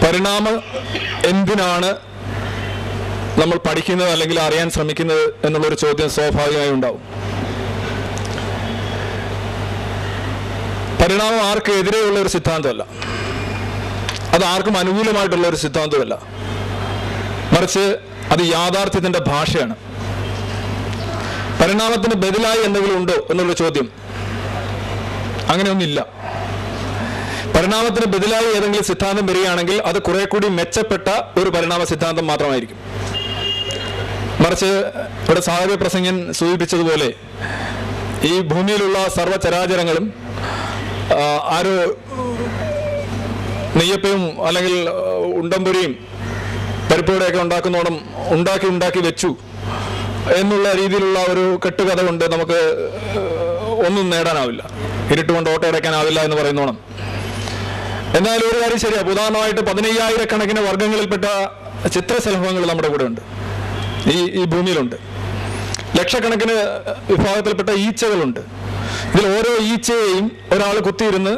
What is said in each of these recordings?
പരിണാമം എന്തിനാണ് നമ്മൾ പഠിക്കുന്നത് അല്ലെങ്കിൽ അറിയാൻ ശ്രമിക്കുന്നത് എന്നുള്ളൊരു ചോദ്യം സ്വാഭാവികമായി ഉണ്ടാവും. പരിണാമം ആർക്കും എതിരെയുള്ള ഒരു സിദ്ധാന്തമല്ല, അത് ആർക്കും അനുകൂലമായിട്ടുള്ള ഒരു സിദ്ധാന്തമല്ല, മറിച്ച് അത് യാഥാർത്ഥ്യത്തിന്റെ ഭാഷയാണ്. പരിണാമത്തിന് ബദലായി എന്തെങ്കിലും ഉണ്ടോ എന്നുള്ള ചോദ്യം, അങ്ങനെയൊന്നില്ല. പരിണാമത്തിന് ബദലായി ഏതെങ്കിലും സിദ്ധാന്തം വരികയാണെങ്കിൽ അത് കുറെ കൂടി മെച്ചപ്പെട്ട ഒരു പരിണാമ സിദ്ധാന്തം മാത്രമായിരിക്കും. മറിച്ച് ഇവിടെ സാഹിത്യ പ്രസംഗൻ സൂചിപ്പിച്ചതുപോലെ ഈ ഭൂമിയിലുള്ള സർവ്വചരാചരങ്ങളും ആരോ നെയ്യപ്പയും അല്ലെങ്കിൽ ഉണ്ടംപൊരിയും പരിപ്പുവടയൊക്കെ ഉണ്ടാക്കുന്നോണം ഉണ്ടാക്കി വെച്ചു എന്നുള്ള രീതിയിലുള്ള ഒരു കെട്ടുകഥ കൊണ്ട് നമുക്ക് ഒന്നും നേടാനാവില്ല, ഇരുട്ടുകൊണ്ട് ഓട്ടോ അടയ്ക്കാനാവില്ല എന്ന് പറയുന്നോണം. എന്നാൽ ഒരു കാര്യം ശരിയാ, ഉദാഹരണമായിട്ട് 15,000 വർഗ്ഗങ്ങളിൽപ്പെട്ട ചിത്രശലഭങ്ങൾ നമ്മുടെ കൂടെ ഉണ്ട്, ഈ ഭൂമിയിലുണ്ട്. ലക്ഷക്കണക്കിന് വിഭാഗത്തിൽപ്പെട്ട ഈച്ചകളുണ്ട്. ഇതിൽ ഓരോ ഈച്ചയെയും ഒരാൾ കുത്തിയിരുന്ന്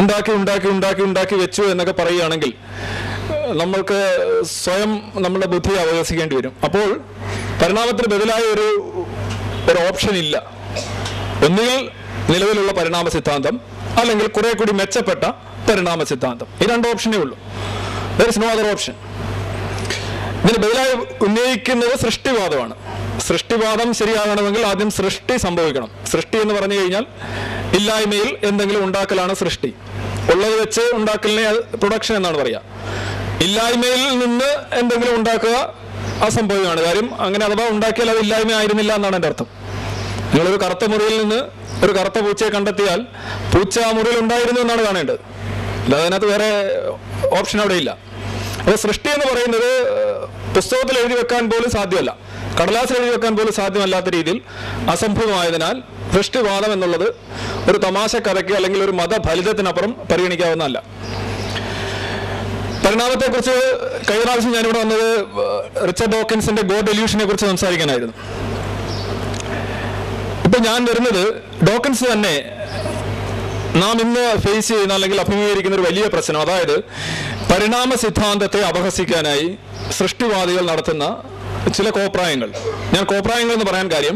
ഉണ്ടാക്കി വെച്ചു എന്നൊക്കെ പറയുകയാണെങ്കിൽ നമ്മൾക്ക് സ്വയം നമ്മുടെ ബുദ്ധി അവകാശിക്കേണ്ടി വരും. അപ്പോൾ പരിണാമത്തിന് ബദലായ ഒരു ഓപ്ഷൻ ഇല്ല. ഒന്നുകിൽ നിലവിലുള്ള പരിണാമ സിദ്ധാന്തം അല്ലെങ്കിൽ കുറെ കൂടി മെച്ചപ്പെട്ട പരിണാമ സിദ്ധാന്തം, ഈ രണ്ട് ഓപ്ഷനേ ഉള്ളൂ. There is no other option. ഇതിന് ബദലായി ഉന്നയിക്കുന്നത് സൃഷ്ടിവാദമാണ്. സൃഷ്ടിവാദം ശരിയാകണമെങ്കിൽ ആദ്യം സൃഷ്ടി സംഭവിക്കണം. സൃഷ്ടി എന്ന് പറഞ്ഞു കഴിഞ്ഞാൽ ഇല്ലായ്മയിൽ എന്തെങ്കിലും ഉണ്ടാക്കലാണ് സൃഷ്ടി. ഉള്ളത് വെച്ച് ഉണ്ടാക്കലിനെ പ്രൊഡക്ഷൻ എന്നാണ് പറയുക. ഇല്ലായ്മയിൽ നിന്ന് എന്തെങ്കിലും ഉണ്ടാക്കുക അസംഭവമാണ്. കാര്യം അങ്ങനെ അഥവാ ഉണ്ടാക്കിയാൽ അത് ഇല്ലായ്മ ആയിരുന്നില്ല എന്നാണ് എൻ്റെ അർത്ഥം. നിങ്ങളൊരു കറുത്ത മുറിയിൽ നിന്ന് ഒരു കറുത്ത പൂച്ചയെ കണ്ടെത്തിയാൽ പൂച്ച ആ മുറിയിൽ ഉണ്ടായിരുന്നു എന്നാണ് കാണേണ്ടത്, അല്ലാതെ അതിനകത്ത് വേറെ ഓപ്ഷൻ അവിടെ ഇല്ല. അപ്പോൾ സൃഷ്ടി എന്ന് പറയുന്നത് പുസ്തകത്തിൽ എഴുതി വെക്കാൻ പോലും സാധ്യമല്ല, കടലാസിൽ എഴുതി വെക്കാൻ പോലും സാധ്യമല്ലാത്ത രീതിയിൽ അസംഭവമായതിനാൽ സൃഷ്ടിവാദം എന്നുള്ളത് ഒരു തമാശ കഥയ്ക്ക് അല്ലെങ്കിൽ ഒരു മതഫലിതത്തിനപ്പുറം പരിഗണിക്കാവുന്നതല്ല. പരിണാമത്തെക്കുറിച്ച് കഴിഞ്ഞ പ്രാവശ്യം ഞാനിവിടെ വന്നത് റിച്ചർഡ് ഡോക്കിൻസിന്റെ ഗോഡ് ഡെല്യൂഷനെ കുറിച്ച് സംസാരിക്കാനായിരുന്നു. ഇപ്പൊ ഞാൻ വരുന്നത് ഡോക്കിൻസ് തന്നെ നാം ഇന്ന് ഫേസ് ചെയ്യുന്ന അല്ലെങ്കിൽ അഭിമുഖീകരിക്കുന്ന ഒരു വലിയ പ്രശ്നം, അതായത് പരിണാമ സിദ്ധാന്തത്തെ അപഹസിക്കാനായി സൃഷ്ടിവാദികൾ നടത്തുന്ന ചില കോപ്രായങ്ങൾ. ഞാൻ കോപ്രായങ്ങൾ എന്ന് പറയാൻ കാര്യം,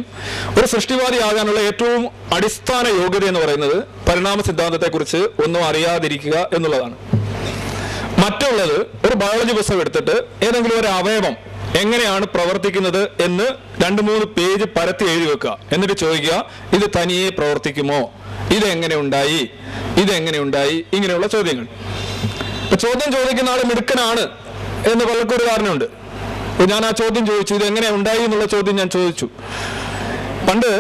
ഒരു സൃഷ്ടിവാദി ആകാനുള്ള ഏറ്റവും അടിസ്ഥാന യോഗ്യത എന്ന് പറയുന്നത് പരിണാമ സിദ്ധാന്തത്തെക്കുറിച്ച് ഒന്നും അറിയാതിരിക്കുക എന്നുള്ളതാണ്. മറ്റുള്ളത് ഒരു ബയോളജി പുസ്തകം എടുത്തിട്ട് ഏതെങ്കിലും ഒരു അവയവം എങ്ങനെയാണ് പ്രവർത്തിക്കുന്നത് എന്ന് 2-3 പേജ് പരത്തി എഴുതി വെക്കുക, എന്നിട്ട് ചോദിക്കുക ഇത് തനിയെ പ്രവർത്തിക്കുമോ, ഇതെങ്ങനെ ഉണ്ടായി, ഇങ്ങനെയുള്ള ചോദ്യങ്ങൾ. ചോദ്യം ചോദിക്കുന്ന ആൾ മിടുക്കനാണ് എന്ന് പലർക്കൊരു ധാരണയുണ്ട്. ഞാൻ ആ ചോദ്യം ചോദിച്ചു, ഇത് എങ്ങനെ ഉണ്ടായി എന്നുള്ള ചോദ്യം ഞാൻ ചോദിച്ചു. പണ്ട്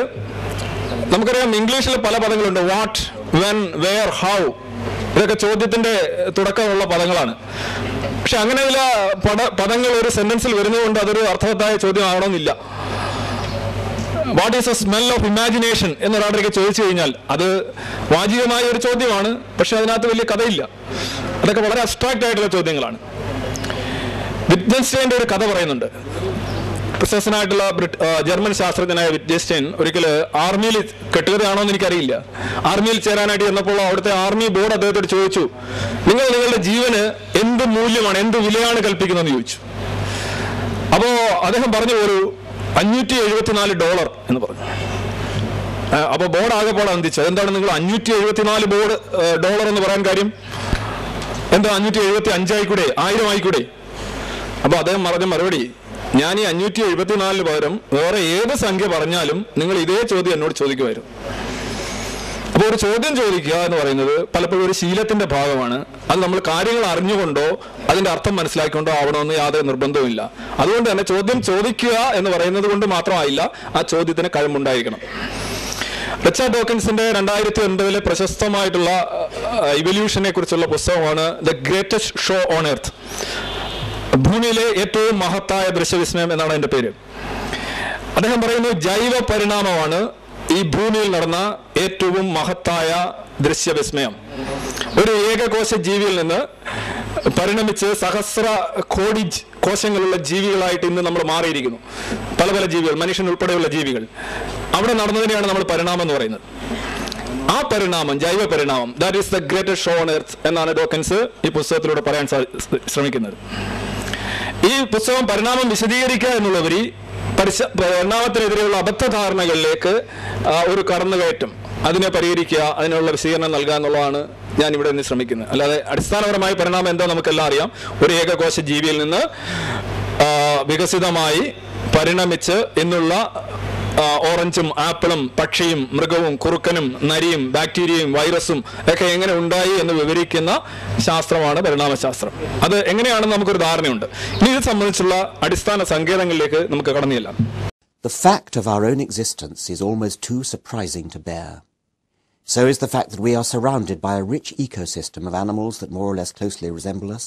നമുക്കറിയാം ഇംഗ്ലീഷിൽ പല പദങ്ങളുണ്ട്, വാട്ട്, വെൻ, വെയർ, ഹൗ, ഇതൊക്കെ ചോദ്യത്തിന്റെ തുടക്കമുള്ള പദങ്ങളാണ്. പക്ഷെ അങ്ങനെ ചില പദങ്ങൾ ഒരു സെന്റൻസിൽ വരുന്നതുകൊണ്ട് അതൊരു അർത്ഥവത്തായ ചോദ്യം ആവണമെന്നില്ല. What is a smell of imagination എന്നൊരാളൊക്കെ ചോദിച്ചു കഴിഞ്ഞാൽ അത് വാചികമായ ഒരു ചോദ്യമാണ്, പക്ഷെ അതിനകത്ത് വലിയ കഥയില്ല. അതൊക്കെ വളരെ അബ്സ്ട്രാക്റ്റ് ആയിട്ടുള്ള ചോദ്യങ്ങളാണ്. വിറ്റ്ജൻസ്റ്റൈൻ്റെ ഒരു കഥ പറയുന്നുണ്ട്. പ്രശസ്തനായിട്ടുള്ള ജർമ്മൻ ശാസ്ത്രജ്ഞനായ വിറ്റ്ജൻസ്റ്റൈൻ ഒരിക്കൽ ആർമിയിൽ, കെട്ടുകഥയാണോ എന്ന് എനിക്കറിയില്ല, ആർമിയിൽ ചേരാനായിട്ട് ചെന്നപ്പോൾ അവിടുത്തെ ആർമി ബോർഡ് അദ്ദേഹത്തോട് ചോദിച്ചു, നിങ്ങൾ നിങ്ങളുടെ ജീവന് എന്ത് മൂല്യമാണ്, എന്ത് വിലയാണ് കൽപ്പിക്കുന്നതെന്ന് ചോദിച്ചു. അപ്പോൾ അദ്ദേഹം പറഞ്ഞു ഒരു $574 എന്ന് പറഞ്ഞു. അപ്പോൾ ബോർഡ് ആകെപ്പാടെ അന്തിച്ചു. അതെന്താണ് നിങ്ങൾ $574 എന്ന് പറയാൻ കാര്യം? എന്താ 575 ആയിക്കൂടെ, 1000 ആയിക്കൂടെ? അപ്പോൾ അദ്ദേഹം പറഞ്ഞ മറുപടി, ഞാൻ ഈ 574 പകരം വേറെ ഏത് സംഖ്യ പറഞ്ഞാലും നിങ്ങൾ ഇതേ ചോദ്യം എന്നോട് ചോദിക്കുമായിരുന്നു. അപ്പോൾ ഒരു ചോദ്യം ചോദിക്കുക എന്ന് പറയുന്നത് പലപ്പോഴും ഒരു ശീലത്തിന്റെ ഭാഗമാണ്. അത് നമ്മൾ കാര്യങ്ങൾ അറിഞ്ഞുകൊണ്ടോ അതിന്റെ അർത്ഥം മനസ്സിലാക്കിക്കൊണ്ടോ ആവണമെന്ന് യാതൊരു നിർബന്ധവുമില്ല. അതുകൊണ്ട് തന്നെ ചോദ്യം ചോദിക്കുക എന്ന് പറയുന്നത് കൊണ്ട് മാത്രമായില്ല, ആ ചോദ്യത്തിന് കഴിവുണ്ടായിരിക്കണം. റിച്ചർഡ് ഡോക്കിൻസിന്റെ 2009 പ്രശസ്തമായിട്ടുള്ള ഇവല്യൂഷനെ കുറിച്ചുള്ള പുസ്തകമാണ് the greatest show on earth, ഭൂമിയിലെ ഏറ്റവും മഹത്തായ ദൃശ്യവിസ്മയം എന്നാണ് അതിന്റെ പേര്. അദ്ദേഹം പറയുന്നു, ജൈവ പരിണാമമാണ് ഈ ഭൂമിയിൽ നടന്ന ഏറ്റവും മഹത്തായ ദൃശ്യവിസ്മയം. ഒരു ഏകകോശ ജീവിയിൽ നിന്ന് പരിണമിച്ച് സഹസ്ര കോടി കോശങ്ങളുള്ള ജീവികളായിട്ട് ഇന്ന് നമ്മൾ മാറിയിരിക്കുന്നു. പല പല ജീവികൾ, മനുഷ്യൻ ഉൾപ്പെടെയുള്ള ജീവികൾ. അവിടെ നടന്നതിനെയാണ് നമ്മൾ പരിണാമം എന്ന് പറയുന്നത്. ആ പരിണാമം, ജൈവ പരിണാമം, that is the greatest show on earth എന്നാണ് ഡോക്കൻസ് ഈ പുസ്തകത്തിലൂടെ പറയാൻ ശ്രമിക്കുന്നത്. ഈ പുസ്തകം പരിണാമം വിശദീകരിക്കുക എന്നുള്ളവരി പരിണാമത്തിനെതിരെയുള്ള അബദ്ധധാരണകളിലേക്ക് ഒരു കടന്നുകയറ്റം, അതിനെ പരിഹരിക്കുക, അതിനുള്ള വിശദീകരണം നൽകുക എന്നുള്ളതാണ് ഞാൻ ഇവിടെ നിന്ന് ശ്രമിക്കുന്നത്. അല്ലാതെ അടിസ്ഥാനപരമായി പരിണാമം എന്താ നമുക്കെല്ലാം അറിയാം. ഒരു ഏകകോശ ജീവിയിൽ നിന്ന് വികസിതമായി പരിണമിച്ച് ഇന്നുള്ള ഓറഞ്ചും ആപ്പിളും പക്ഷിയും മൃഗവും കുറുക്കനും നരിയും ബാക്ടീരിയയും വൈറസും ഒക്കെ എങ്ങനെ ഉണ്ടായി എന്ന് വിവരിക്കുന്ന ശാസ്ത്രമാണ് പരിണാമശാസ്ത്രം. അത് എങ്ങനെയാണെന്ന് നമുക്കൊരു ധാരണയുണ്ട്. ഇനി ഇത് സംബന്ധിച്ചുള്ള അടിസ്ഥാന സങ്കേതങ്ങളിലേക്ക് നമുക്ക് കടന്നു ചെല്ലാം. The fact of our own existence is almost too surprising to bear. So is the fact that we are surrounded by a rich ecosystem of animals that more or less closely resemble us,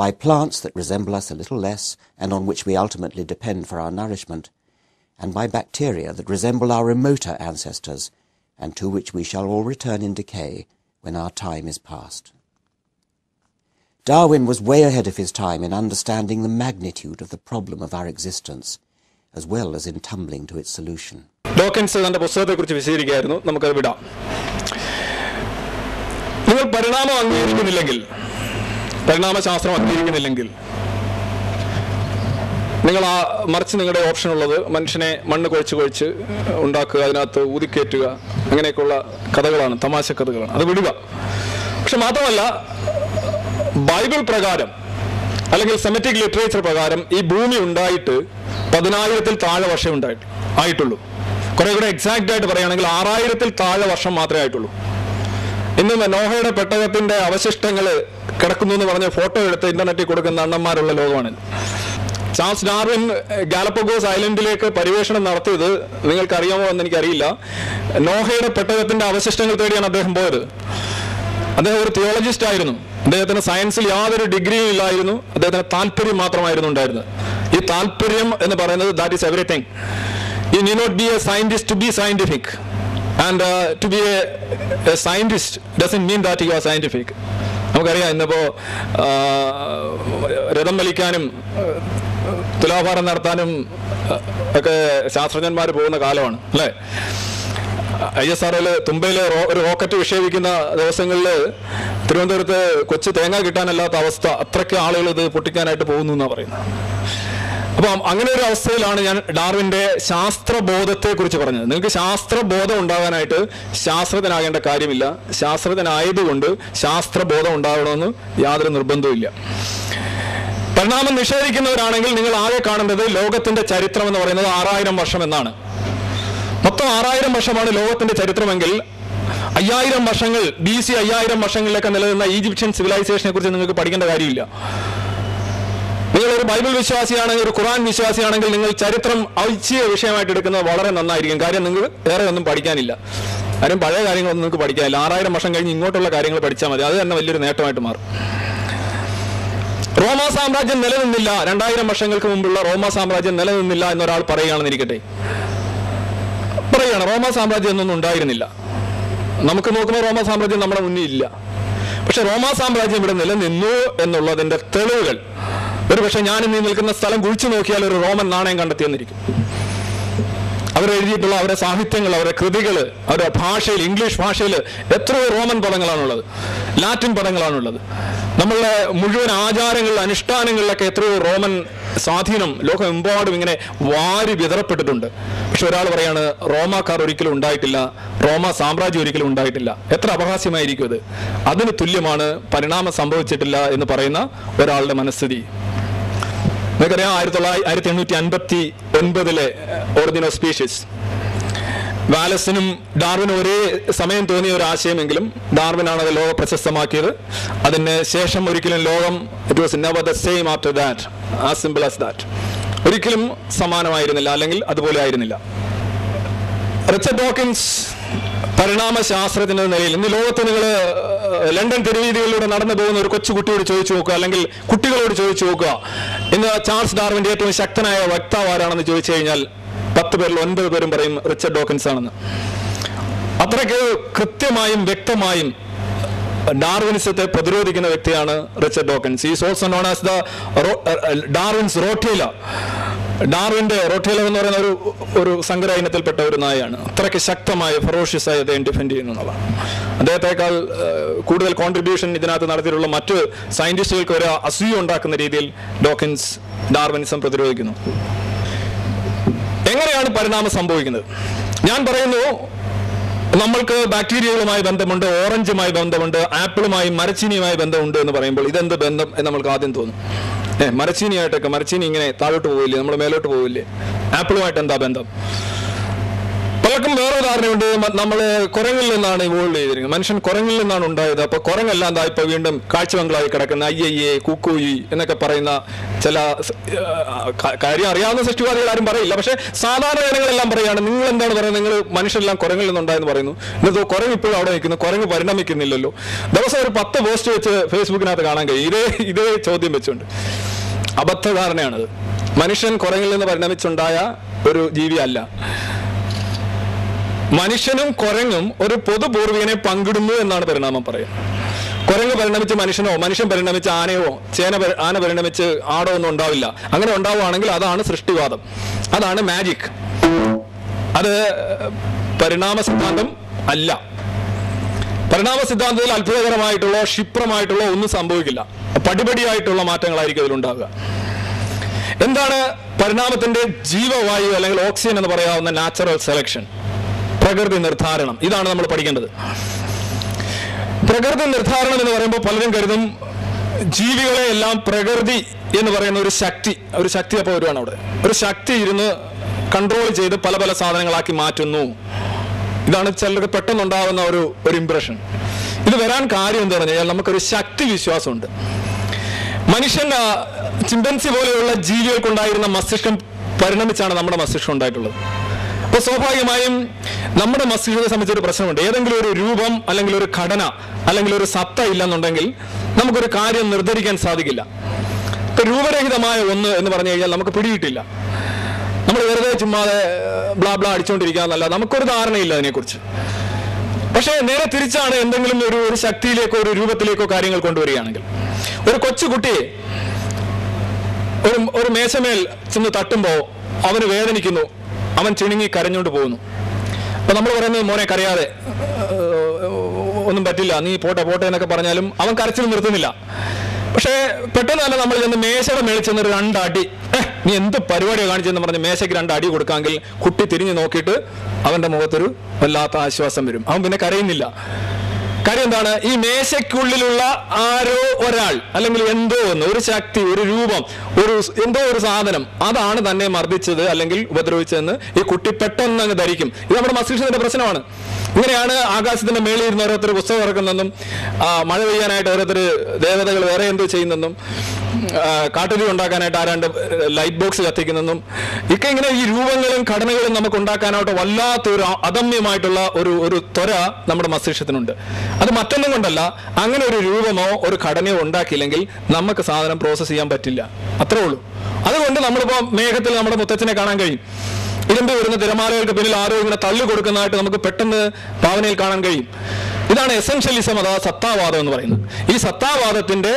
by plants that resemble us a little less and on which we ultimately depend for our nourishment, and by bacteria that resemble our remoter ancestors and to which we shall all return in decay when our time is past. Darwin was way ahead of his time in understanding the magnitude of the problem of our existence, as well as in tumbling to its solution. Dawkins തന്റെ പുസ്തകത്തെക്കുറിച്ച് വിശദീകരിക്കുകയായിരുന്നു. നമുക്കത് വിടാം. നിങ്ങൾ പരിണാമം അംഗീകരിക്കുന്നില്ലെങ്കിൽ, പരിണാമശാസ്ത്രം അംഗീകരിക്കുന്നില്ലെങ്കിൽ, നിങ്ങൾ മറിച്ച് നിങ്ങളുടെ option ഉള്ളത് മനുഷ്യനെ മണ്ണ് കുഴച്ച് ഉണ്ടാക്കുക, അതിനകത്ത് ഊതിക്കയറ്റുക, അങ്ങനെയൊക്കെയുള്ള കഥകളാണ്, തമാശ കഥകളാണ്. അത് വിടുക. പക്ഷെ മാത്രമല്ല, ബൈബിൾ പ്രകാരം അല്ലെങ്കിൽ സെമറ്റിക് ലിറ്ററേച്ചർ പ്രകാരം ഈ ഭൂമി ഉണ്ടായിട്ട് 10,000-ൽ താഴെ വർഷം ആയിട്ടുള്ളൂ. കുറെ കൂടെ എക്സാക്റ്റ് ആയിട്ട് പറയുകയാണെങ്കിൽ 6,000-ൽ താഴെ വർഷം മാത്രമേ ആയിട്ടുള്ളൂ. ഇന്ന് നോഹയുടെ പെട്ടകത്തിന്റെ അവശിഷ്ടങ്ങൾ കിടക്കുന്നു എന്ന് പറഞ്ഞ് ഫോട്ടോ എടുത്ത് ഇന്റർനെറ്റിൽ കൊടുക്കുന്ന അണ്ണന്മാരുള്ള ലോകമാണ്. ചാൾസ് ഡാർവിൻ ഗാലപ്പഗോസ് ഐലൻഡിലേക്ക് പര്യവേഷണം നടത്തിയത് നിങ്ങൾക്കറിയാമോ എന്ന് എനിക്കറിയില്ല. നോഹയുടെ പെട്ടകത്തിന്റെ അവശിഷ്ടങ്ങൾ തേടിയാണ് അദ്ദേഹം പോയത്. അദ്ദേഹം ഒരു തിയോളജിസ്റ്റ് ആയിരുന്നു. അദ്ദേഹത്തിന് സയൻസിൽ യാതൊരു ഡിഗ്രിയും ഇല്ലായിരുന്നു. അദ്ദേഹത്തിന് താല്പര്യം മാത്രമായിരുന്നു ഉണ്ടായിരുന്നത്. ഈ താല്പര്യം എന്ന് പറയുന്നത് that is everything. You need not be a scientist to be scientific, and to be a scientist doesn't mean that you are scientific. നമുക്കറിയാം, ഇന്നിപ്പോ രഥം വലിക്കാനും തുലാഭാരം നടത്താനും ഒക്കെ ശാസ്ത്രജ്ഞന്മാർ പോകുന്ന കാലമാണ് അല്ലേ? ISROയിൽ തുമ്പയിൽ ഒരു റോക്കറ്റ് വിക്ഷേപിക്കുന്ന ദിവസങ്ങളിൽ തിരുവനന്തപുരത്ത് കൊച്ചു തേങ്ങ കിട്ടാനല്ലാത്ത അവസ്ഥ, അത്രയ്ക്ക് ആളുകൾ ഇത് പൊട്ടിക്കാനായിട്ട് പോകുന്നു എന്നാണ് പറയുന്നത്. അപ്പം അങ്ങനെ ഒരു അവസ്ഥയിലാണ് ഞാൻ ഡാർവിൻ്റെ ശാസ്ത്രബോധത്തെ കുറിച്ച് പറഞ്ഞത്. നിങ്ങൾക്ക് ശാസ്ത്രബോധം ഉണ്ടാകാനായിട്ട് ശാസ്ത്രജ്ഞനാകേണ്ട കാര്യമില്ല. ശാസ്ത്രജ്ഞനായതുകൊണ്ട് ശാസ്ത്രബോധം ഉണ്ടാകണമെന്ന് യാതൊരു നിർബന്ധവും. പരിണാമം നിഷേധിക്കുന്നവരാണെങ്കിൽ നിങ്ങൾ ആകെ കാണേണ്ടത് ലോകത്തിന്റെ ചരിത്രം എന്ന് പറയുന്നത് 6000 വർഷം എന്നാണ്. മൊത്തം 6000 വർഷമാണ് ലോകത്തിന്റെ ചരിത്രമെങ്കിൽ 5000 വർഷങ്ങൾ BC 5000 വർഷങ്ങളിലൊക്കെ നിലനിന്ന ഈജിപ്ഷ്യൻ സിവിലൈസേഷനെ കുറിച്ച് നിങ്ങൾക്ക് പഠിക്കേണ്ട കാര്യമില്ല. നിങ്ങളൊരു ബൈബിൾ വിശ്വാസിയാണെങ്കിൽ, ഒരു ഖുർആൻ വിശ്വാസിയാണെങ്കിൽ നിങ്ങൾ ചരിത്രം ഐച്ഛിക വിഷയമായിട്ട് എടുക്കുന്നത് വളരെ നന്നായിരിക്കും. കാര്യം നിങ്ങൾ വേറെ ഒന്നും പഠിക്കാനില്ല. കാര്യം പഴയ കാര്യങ്ങളൊന്നും നിങ്ങൾക്ക് പഠിക്കാനില്ല. 6000 വർഷം കഴിഞ്ഞ് ഇങ്ങോട്ടുള്ള കാര്യങ്ങൾ പഠിച്ചാൽ മതി. അത് തന്നെ വലിയൊരു നേട്ടമായിട്ട് മാറും. റോമാ സാമ്രാജ്യം നിലനിന്നില്ല, 2000 വർഷങ്ങൾക്ക് മുമ്പുള്ള റോമാ സാമ്രാജ്യം നിലനിന്നില്ല എന്നൊരാൾ പറയുകയാണെന്ന് ഇരിക്കട്ടെ. പറയുകയാണ് റോമാ സാമ്രാജ്യം എന്നൊന്നും ഉണ്ടായിരുന്നില്ല. നമുക്ക് നോക്കുമ്പോൾ റോമാ സാമ്രാജ്യം നമ്മുടെ മുന്നിൽ ഇല്ല. പക്ഷെ റോമാ സാമ്രാജ്യം ഇവിടെ നിലനിന്നു എന്നുള്ളതിന്റെ തെളിവുകൾ ഒരുപക്ഷെ ഞാൻ ഇന്ന് നിൽക്കുന്ന സ്ഥലം കുഴിച്ചു നോക്കിയാൽ ഒരു റോമൻ നാണയം കണ്ടെത്തിയെന്നിരിക്കും. അവരെഴുതിയിട്ടുള്ള അവരുടെ സാഹിത്യങ്ങൾ, അവരുടെ കൃതികൾ, അവരുടെ ഭാഷയിൽ, ഇംഗ്ലീഷ് ഭാഷയിൽ എത്രയോ റോമൻ പദങ്ങളാണുള്ളത്, ലാറ്റിൻ പദങ്ങളാണുള്ളത്. നമ്മളുടെ മുഴുവൻ ആചാരങ്ങളിലും അനുഷ്ഠാനങ്ങളിലൊക്കെ എത്രയോ റോമൻ സ്വാധീനം ലോകമെമ്പാടും ഇങ്ങനെ വാരി വിതറപ്പെട്ടിട്ടുണ്ട്. പക്ഷെ ഒരാൾ പറയാണ് റോമാക്കാർ ഒരിക്കലും ഉണ്ടായിട്ടില്ല, റോമ സാമ്രാജ്യം ഒരിക്കലും ഉണ്ടായിട്ടില്ല. എത്ര അപഹാസ്യമായിരിക്കും അത്. അതിന് തുല്യമാണ് പരിണാമം സംഭവിച്ചിട്ടില്ല എന്ന് പറയുന്ന ഒരാളുടെ മനസ്ഥിതി. നിങ്ങൾക്കറിയാം 1859 ഒറിജിൻ ഓഫ് സ്പീഷീസ്. വാലസിനും ഡാർവിനും ഒരേ സമയം തോന്നിയ ഒരു ആശയമെങ്കിലും ഡാർവിനാണ് അത് ലോക പ്രശസ്തമാക്കിയത്. അതിന് ശേഷം ഒരിക്കലും ലോകം it was never the same after that, as simple as that. ഒരിക്കലും സമാനമായിരുന്നില്ല, അല്ലെങ്കിൽ അതുപോലെ ആയിരുന്നില്ല. റിച്ചർഡ് ഡോക്കിൻസ് പരിണാമശാസ്ത്രത്തിന്റെ നിലയിൽ ഇന്ന് ലോകത്ത് നിങ്ങൾ ലണ്ടൻ തെരുവീതികളിലൂടെ നടന്നു പോകുന്ന ഒരു കൊച്ചുകുട്ടിയോട് ചോദിച്ചു നോക്കുക, അല്ലെങ്കിൽ കുട്ടികളോട് ചോദിച്ചു നോക്കുക, ഇന്ന് ചാൾസ് ഡാർവിന്റെ ഏറ്റവും ശക്തനായ വക്താവ് ആരാണെന്ന് ചോദിച്ചു കഴിഞ്ഞാൽ 10 പേരിൽ 9 പേരും പറയും റിച്ചർഡ് ഡോക്കിൻസ് ആണെന്ന്. അത്രയ്ക്ക് കൃത്യമായും വ്യക്തമായും ഡാർവിനിസത്തെ പ്രതിരോധിക്കുന്ന വ്യക്തിയാണ് Richard Dawkins. Is also known as the Darwin's rottweiler. ഡാർവിന്റെ റോട്ടേലോ എന്ന് പറയുന്ന ഒരു സങ്കര ഇനത്തിൽപ്പെട്ട ഒരു നായയാണ്. അത്രയ്ക്ക് ശക്തമായ ഫെറോഷ്യസ് ആയി അദ്ദേഹം ഡിഫെൻഡ് ചെയ്യുന്നു എന്നുള്ളതാണ്. അദ്ദേഹത്തെക്കാൾ കൂടുതൽ കോൺട്രിബ്യൂഷൻ ഇതിനകത്ത് നടത്തിയിട്ടുള്ള മറ്റ് സയന്റിസ്റ്റുകൾക്ക് ഒരു അസൂയ ഉണ്ടാക്കുന്ന രീതിയിൽ ഡോക്കിൻസ് ഡാർവിനിസം പ്രതിരോധിക്കുന്നു. എങ്ങനെയാണ് പരിണാമം സംഭവിക്കുന്നത്? ഞാൻ പറയുന്നു, നമ്മൾക്ക് ബാക്ടീരിയകളുമായി ബന്ധമുണ്ട്, ഓറഞ്ചുമായി ബന്ധമുണ്ട്, ആപ്പിളുമായി മരച്ചീനിയുമായി ബന്ധമുണ്ട് എന്ന് പറയുമ്പോൾ ഇതെന്ത് ബന്ധം എന്ന് നമ്മൾക്ക് ആദ്യം തോന്നും. മരച്ചീനിയായിട്ടൊക്കെ, മരച്ചീനി ഇങ്ങനെ താഴോട്ട് പോവില്ലേ, നമ്മൾ മേലോട്ട് പോവില്ലേ, ആപ്പിളുമായിട്ട് എന്താ ബന്ധം? പലർക്കും വേറെ ധാരണയുണ്ട്, നമ്മൾ കുരങ്ങിൽ നിന്നാണ് ഇവോൾവ് ചെയ്തിരിക്കുന്നത്, മനുഷ്യൻ കുരങ്ങിൽ നിന്നാണ് ഉണ്ടായത്. അപ്പൊ കുരങ്ങെല്ലാം എന്താ ഇപ്പൊ വീണ്ടും കാഴ്ചബംഗ്ലായി കിടക്കുന്ന അയ്യയ്യേ കുക്കൂയി എന്നൊക്കെ പറയുന്ന ചില കാര്യം അറിയാവുന്ന സൃഷ്ടിവാദികൾ ആരും പറയില്ല. പക്ഷെ സാധാരണ ജനങ്ങളെല്ലാം പറയുകയാണ്, നിങ്ങൾ എന്താണ് പറയുന്നത്, നിങ്ങൾ മനുഷ്യരെല്ലാം കുരങ്ങിൽ നിന്നുണ്ടായെന്ന് പറയുന്നു. എന്നിട്ട് കുരങ്ങ് ഇപ്പോഴും അവിടെ നിൽക്കുന്നു, കുരങ്ങ് പരിണമിക്കുന്നില്ലല്ലോ. ദിവസം ഒരു 10 പോസ്റ്റ് വെച്ച് ഫേസ്ബുക്കിനകത്ത് കാണാൻ കഴിയും ഇതേ ചോദ്യം വെച്ചുകൊണ്ട്. അബദ്ധധാരണയാണത്. മനുഷ്യൻ കുരങ്ങിൽ നിന്ന് പരിണമിച്ചുണ്ടായ ഒരു ജീവി അല്ല. മനുഷ്യനും കുരങ്ങും ഒരു പൊതുപൂർവികനെ പങ്കിടുന്നു എന്നാണ് പരിണാമം പറയുന്നത്. കുരങ്ങ് പരിണമിച്ച് മനുഷ്യനോ, മനുഷ്യൻ പരിണമിച്ച് ആനയോ, ആന പരിണമിച്ച് ആടോ ഒന്നും ഉണ്ടാവില്ല. അങ്ങനെ ഉണ്ടാവുകയാണെങ്കിൽ അതാണ് സൃഷ്ടിവാദം, അതാണ് മാജിക്. അത് പരിണാമ സിദ്ധാന്തം അല്ല. പരിണാമ സിദ്ധാന്തത്തിൽ അത്ഭുതകരമായിട്ടുള്ള ക്ഷിപ്രമായിട്ടുള്ള ഒന്നും സംഭവിക്കില്ല. പടിപടിയായിട്ടുള്ള മാറ്റങ്ങളായിരിക്കും അതിലുണ്ടാവുക. എന്താണ് പരിണാമത്തിന്റെ ജീവവായു അല്ലെങ്കിൽ ഓക്സിജൻ എന്ന് പറയാവുന്ന നാച്ചുറൽ സെലക്ഷൻ, പ്രകൃതി നിർദ്ധാരണം? ഇതാണ് നമ്മൾ പഠിക്കേണ്ടത്. പ്രകൃതി നിർദ്ധാരണം എന്ന് പറയുമ്പോൾ പലരും കരുതും ജീവികളെ എല്ലാം പ്രകൃതി എന്ന് പറയുന്ന ഒരു ശക്തി അപ്പോൾ വരുവാണ്. അവിടെ ഒരു ശക്തി ഇരുന്ന് കൺട്രോൾ ചെയ്ത് പല പല സാധനങ്ങളാക്കി മാറ്റുന്നു. ഇതാണ് ചിലർക്ക് പെട്ടെന്നുണ്ടാകുന്ന ഒരു ഇംപ്രഷൻ. ഇത് വരാൻ കാര്യം എന്താണെന്ന് പറഞ്ഞു കഴിഞ്ഞാൽ നമുക്കൊരു ശക്തി വിശ്വാസമുണ്ട്. മനുഷ്യൻ ചിമ്പൻസി പോലെയുള്ള ജീവികൾക്കുണ്ടായിരുന്ന മസ്തിഷ്കം പരിണമിച്ചാണ് നമ്മുടെ മസ്തിഷ്കം ഉണ്ടായിട്ടുള്ളത്. അപ്പോൾ സ്വാഭാവികമായും നമ്മുടെ മസ്തിഷ്കത്തെ സംബന്ധിച്ചൊരു പ്രശ്നമുണ്ട്. ഏതെങ്കിലും ഒരു രൂപം അല്ലെങ്കിൽ ഒരു ഘടന അല്ലെങ്കിൽ ഒരു സത്ത ഇല്ലെന്നുണ്ടെങ്കിൽ നമുക്കൊരു കാര്യം നിർദ്ധരിക്കാൻ സാധിക്കില്ല. ഇപ്പൊ രൂപരഹിതമായ ഒന്ന് എന്ന് പറഞ്ഞു കഴിഞ്ഞാൽ നമുക്ക് പിടിയിട്ടില്ല. നമ്മൾ വെറുതെ ചുമ്മാതെ ബ്ലാ ബ്ലാ അടിച്ചുകൊണ്ടിരിക്കാന്നല്ല, നമുക്കൊരു ധാരണയില്ല അതിനെക്കുറിച്ച്. പക്ഷേ നേരെ തിരിച്ചാണ് എന്തെങ്കിലും ഒരു ശക്തിയിലേക്കോ ഒരു രൂപത്തിലേക്കോ കാര്യങ്ങൾ കൊണ്ടുവരികയാണെങ്കിൽ, ഒരു കൊച്ചുകുട്ടിയെ ഒരു മേശമേൽ ചെന്ന് തട്ടുമ്പോൾ അവന് വേദനിക്കുന്നു, അവൻ ചിണുങ്ങി കരഞ്ഞുകൊണ്ട് പോകുന്നു. അപ്പൊ നമ്മൾ പറയുന്നത് മോനെ കരയാതെ, ഒന്നും പറ്റില്ല, നീ പോട്ടെ പോട്ടെ എന്നൊക്കെ പറഞ്ഞാലും അവൻ കരച്ചിൽ നിർത്തുന്നില്ല. പക്ഷേ പെട്ടെന്ന് തന്നെ നമ്മൾ ചെന്ന് മേശയുടെ മേളിൽ ചെന്ന് 2 അടി, നീ എന്ത് പരിപാടിയാണ് കാണിച്ചെന്ന് പറഞ്ഞ് മേശയ്ക്ക് 2 അടി കൊടുക്കാമെങ്കിൽ കുട്ടി തിരിഞ്ഞു നോക്കിയിട്ട് അവന്റെ മുഖത്തൊരു വല്ലാത്ത ആശ്വാസം വരും. അവൻ പിന്നെ കരയുന്നില്ല. കാര്യം എന്താണ്? ഈ മേശയ്ക്കുള്ളിലുള്ള ആരോ ഒരാൾ അല്ലെങ്കിൽ എന്തോ ഒന്ന്, ഒരു ശക്തി, ഒരു രൂപം, എന്തോ ഒരു സാധനം, അതാണ് തന്നെ മർദ്ദിച്ചത് അല്ലെങ്കിൽ ഉപദ്രവിച്ചതെന്ന് ഈ കുട്ടി പെട്ടെന്ന് അങ്ങ് ധരിക്കും. ഇത് നമ്മുടെ മസ്തിഷ്കത്തിന്റെ പ്രശ്നമാണ്. ഇങ്ങനെയാണ് ആകാശത്തിന്റെ മേളിൽ ഇരുന്ന് ഓരോരുത്തർ പുസ്തകം ഇറക്കുന്നെന്നും, മഴ പെയ്യാനായിട്ട് ഓരോരുത്തർ ദേവതകൾ വേറെ എന്തോ ചെയ്യുന്നെന്നും, കാട്ടുതീ ഉണ്ടാക്കാനായിട്ട് ആരാണ്ട് ലൈറ്റ് ബോക്സ് കത്തിക്കുന്നെന്നും ഒക്കെ ഇങ്ങനെ ഈ രൂപങ്ങളും ഘടനകളും നമുക്ക് ഉണ്ടാക്കാനായിട്ട് വല്ലാത്തൊരു അദമ്യമായിട്ടുള്ള ഒരു ത്വര നമ്മുടെ മസ്തിഷ്കത്തിനുണ്ട്. അത് മറ്റൊന്നും കൊണ്ടല്ല, അങ്ങനെ ഒരു രൂപമോ ഒരു ഘടനയോ ഉണ്ടാക്കിയില്ലെങ്കിൽ നമുക്ക് സാധനം പ്രോസസ്സ് ചെയ്യാൻ പറ്റില്ല. അത്രേ ഉള്ളൂ. അതുകൊണ്ട് നമ്മളിപ്പോ മേഘത്തിൽ നമ്മുടെ മുത്തച്ഛനെ കാണാൻ കഴിയും. ഇരുമ്പ് വരുന്ന തിരമാലകൾക്ക് പിന്നിൽ ആരോ ഇങ്ങനെ തള്ളി കൊടുക്കുന്നതായിട്ട് നമുക്ക് പെട്ടെന്ന് ഭാവനയിൽ കാണാൻ കഴിയും. ഇതാണ് എസൻഷ്യലിസം അഥവാ സത്താവാദം എന്ന് പറയുന്നത്. ഈ സത്താവാദത്തിന്റെ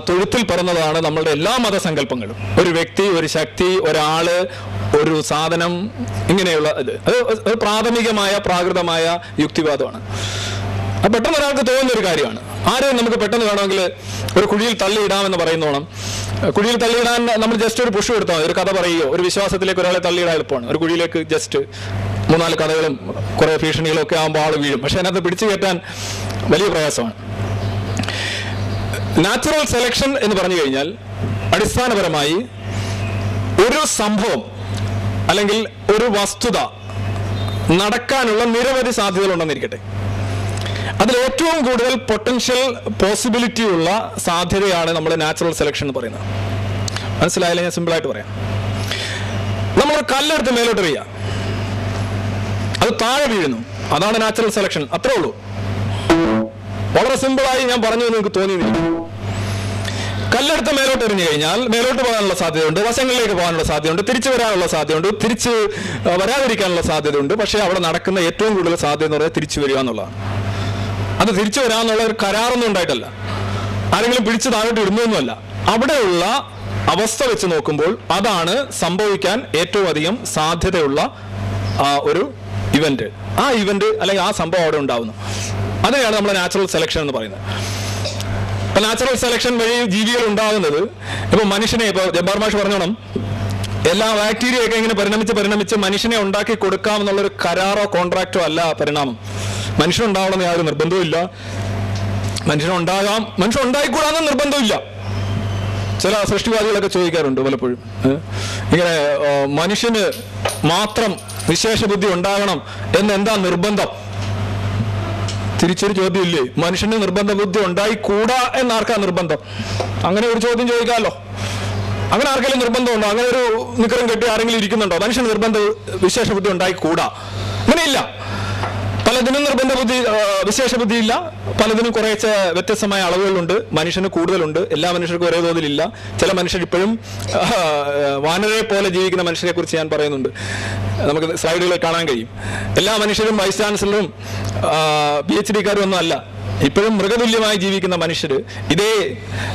തൊഴുത്തിൽ പറഞ്ഞതാണ് നമ്മളുടെ എല്ലാ മതസങ്കല്പങ്ങളും. ഒരു വ്യക്തി, ഒരു ശക്തി, ഒരാള്, ഒരു സാധനം, ഇങ്ങനെയുള്ള അത് പ്രാഥമികമായ പ്രാകൃതമായ യുക്തിവാദമാണ്. അത് പെട്ടെന്ന് ഒരാൾക്ക് തോന്നുന്ന ഒരു കാര്യമാണ്. ആരെയും നമുക്ക് പെട്ടെന്ന് വേണമെങ്കിൽ ഒരു കുഴിയിൽ തള്ളിയിടാമെന്ന് പറയുന്നോണം. കുഴിയിൽ തള്ളിയിടാൻ നമ്മൾ ജസ്റ്റ് ഒരു പുഷ് കൊടുത്താൽ മതി. ഒരു കഥ പറയുകയോ ഒരു വിശ്വാസത്തിലേക്ക് ഒരാളെ തള്ളിയിടാൻ എളുപ്പമാണ്. ഒരു കുഴിയിലേക്ക് ജസ്റ്റ് 3-4 കഥകളും കുറെ ഭീഷണികളും ഒക്കെ ആകുമ്പോൾ ആൾ വീഴും. പക്ഷെ അതിനകത്ത് പിടിച്ചു കയറ്റാൻ വലിയ പ്രയാസമാണ്. നാച്ചുറൽ സെലക്ഷൻ എന്ന് പറഞ്ഞു കഴിഞ്ഞാൽ അടിസ്ഥാനപരമായി ഒരു സംഭവം അല്ലെങ്കിൽ ഒരു വസ്തുത നടക്കാനുള്ള നിരവധി സാധ്യതകളുണ്ടെന്നിരിക്കട്ടെ, അതിൽ ഏറ്റവും കൂടുതൽ പൊട്ടൻഷ്യൽ പോസിബിലിറ്റി ഉള്ള സാധ്യതയാണ് നമ്മൾ നാച്ചുറൽ സെലക്ഷൻ എന്ന് പറയുന്നത്. മനസ്സിലായില്ല? ഞാൻ സിമ്പിളായിട്ട് പറയാം. നമ്മൾ കല്ലെടുത്ത് മേലോട്ട് എറിയുക, അത് താഴെ വീഴുന്നു, അതാണ് നാച്ചുറൽ സെലക്ഷൻ. അത്രേ ഉള്ളൂ. വളരെ സിമ്പിളായി ഞാൻ പറഞ്ഞു എന്ന് നിങ്ങൾക്ക് തോന്നിയില്ല. കല്ലെടുത്ത് മേലോട്ട് എറിഞ്ഞു കഴിഞ്ഞാൽ മേലോട്ട് പോകാനുള്ള സാധ്യതയുണ്ട്, വശങ്ങളിലേക്ക് പോകാനുള്ള സാധ്യതയുണ്ട്, തിരിച്ചു വരാനുള്ള സാധ്യതയുണ്ട്, തിരിച്ച് വരാതിരിക്കാനുള്ള സാധ്യതയുണ്ട്. പക്ഷേ അവിടെ നടക്കുന്ന ഏറ്റവും കൂടുതൽ സാധ്യത എന്ന് പറയുന്നത് തിരിച്ചു വരിക എന്നുള്ളതാണ്. അത് തിരിച്ചു വരാമെന്നുള്ള ഒരു കരാറൊന്നും ഉണ്ടായിട്ടല്ല, ആരെങ്കിലും പിടിച്ച് താഴോട്ട് ഇടുന്നൊന്നുമല്ല. അവിടെയുള്ള അവസ്ഥ വെച്ച് നോക്കുമ്പോൾ അതാണ് സംഭവിക്കാൻ ഏറ്റവും അധികം സാധ്യതയുള്ള ഒരു ഇവന്റ്. ആ ഇവന്റ് അല്ലെങ്കിൽ ആ സംഭവം അവിടെ ഉണ്ടാവുന്നു. അതിനെയാണ് നമ്മൾ നാച്ചുറൽ സെലക്ഷൻ എന്ന് പറയുന്നത്. അപ്പൊ നാച്ചുറൽ സെലക്ഷൻ വഴി ജീവികൾ ഉണ്ടാകുന്നത്, ഇപ്പൊ മനുഷ്യനെ, ഇപ്പൊ ജബ്ബാർ മാഷ് പറഞ്ഞോണം, എല്ലാ ബാക്ടീരിയയൊക്കെ ഇങ്ങനെ പരിണമിച്ച് മനുഷ്യനെ ഉണ്ടാക്കി കൊടുക്കാമെന്നുള്ളൊരു കരാറോ കോൺട്രാക്റ്റോ അല്ല പരിണാമം. മനുഷ്യനുണ്ടാവണമെന്ന് യാതൊരു നിർബന്ധവും ഇല്ല. മനുഷ്യൻ ഉണ്ടായിക്കൂടാന്ന് നിർബന്ധമില്ല. ചില സൃഷ്ടിവാദികളൊക്കെ ചോദിക്കാറുണ്ട് പലപ്പോഴും, ഇങ്ങനെ മനുഷ്യന് മാത്രം വിശേഷ ബുദ്ധി ഉണ്ടാകണം എന്നെന്താ നിർബന്ധം? തിരിച്ചൊരു ചോദ്യം ഇല്ലേ, മനുഷ്യന് നിർബന്ധ ബുദ്ധി ഉണ്ടായിക്കൂടാ എന്നാർക്കാ നിർബന്ധം? അങ്ങനെ ഒരു ചോദ്യം ചോദിക്കാമല്ലോ. അങ്ങനെ ആർക്കെങ്കിലും നിർബന്ധമുണ്ടോ? അങ്ങനെ ഒരു നിക്കറും കെട്ടി ആരെങ്കിലും ഇരിക്കുന്നുണ്ടോ? മനുഷ്യന് നിർബന്ധ വിശേഷ ബുദ്ധി ഉണ്ടായിക്കൂടാ? അങ്ങനെയില്ല. പലതിനും നിർബന്ധ ബുദ്ധി, വിശേഷ ബുദ്ധി ഇല്ല. പലതിനും കുറേശ്ശെ വ്യത്യസ്തമായ അളവുകളുണ്ട്. മനുഷ്യന് കൂടുതലുണ്ട്. എല്ലാ മനുഷ്യർക്കും ഒരേ തോതിലില്ല. ചില മനുഷ്യർ ഇപ്പോഴും വാനരെ പോലെ ജീവിക്കുന്ന മനുഷ്യരെ കുറിച്ച് ഞാൻ പറയുന്നുണ്ട്. നമുക്ക് സ്ലൈഡുകളിൽ കാണാൻ കഴിയും. എല്ലാ മനുഷ്യരും വൈസ് ചാൻസലറും PhD ഒന്നും അല്ല. ഇപ്പോഴും മൃഗതുല്യമായി ജീവിക്കുന്ന മനുഷ്യർ, ഇതേ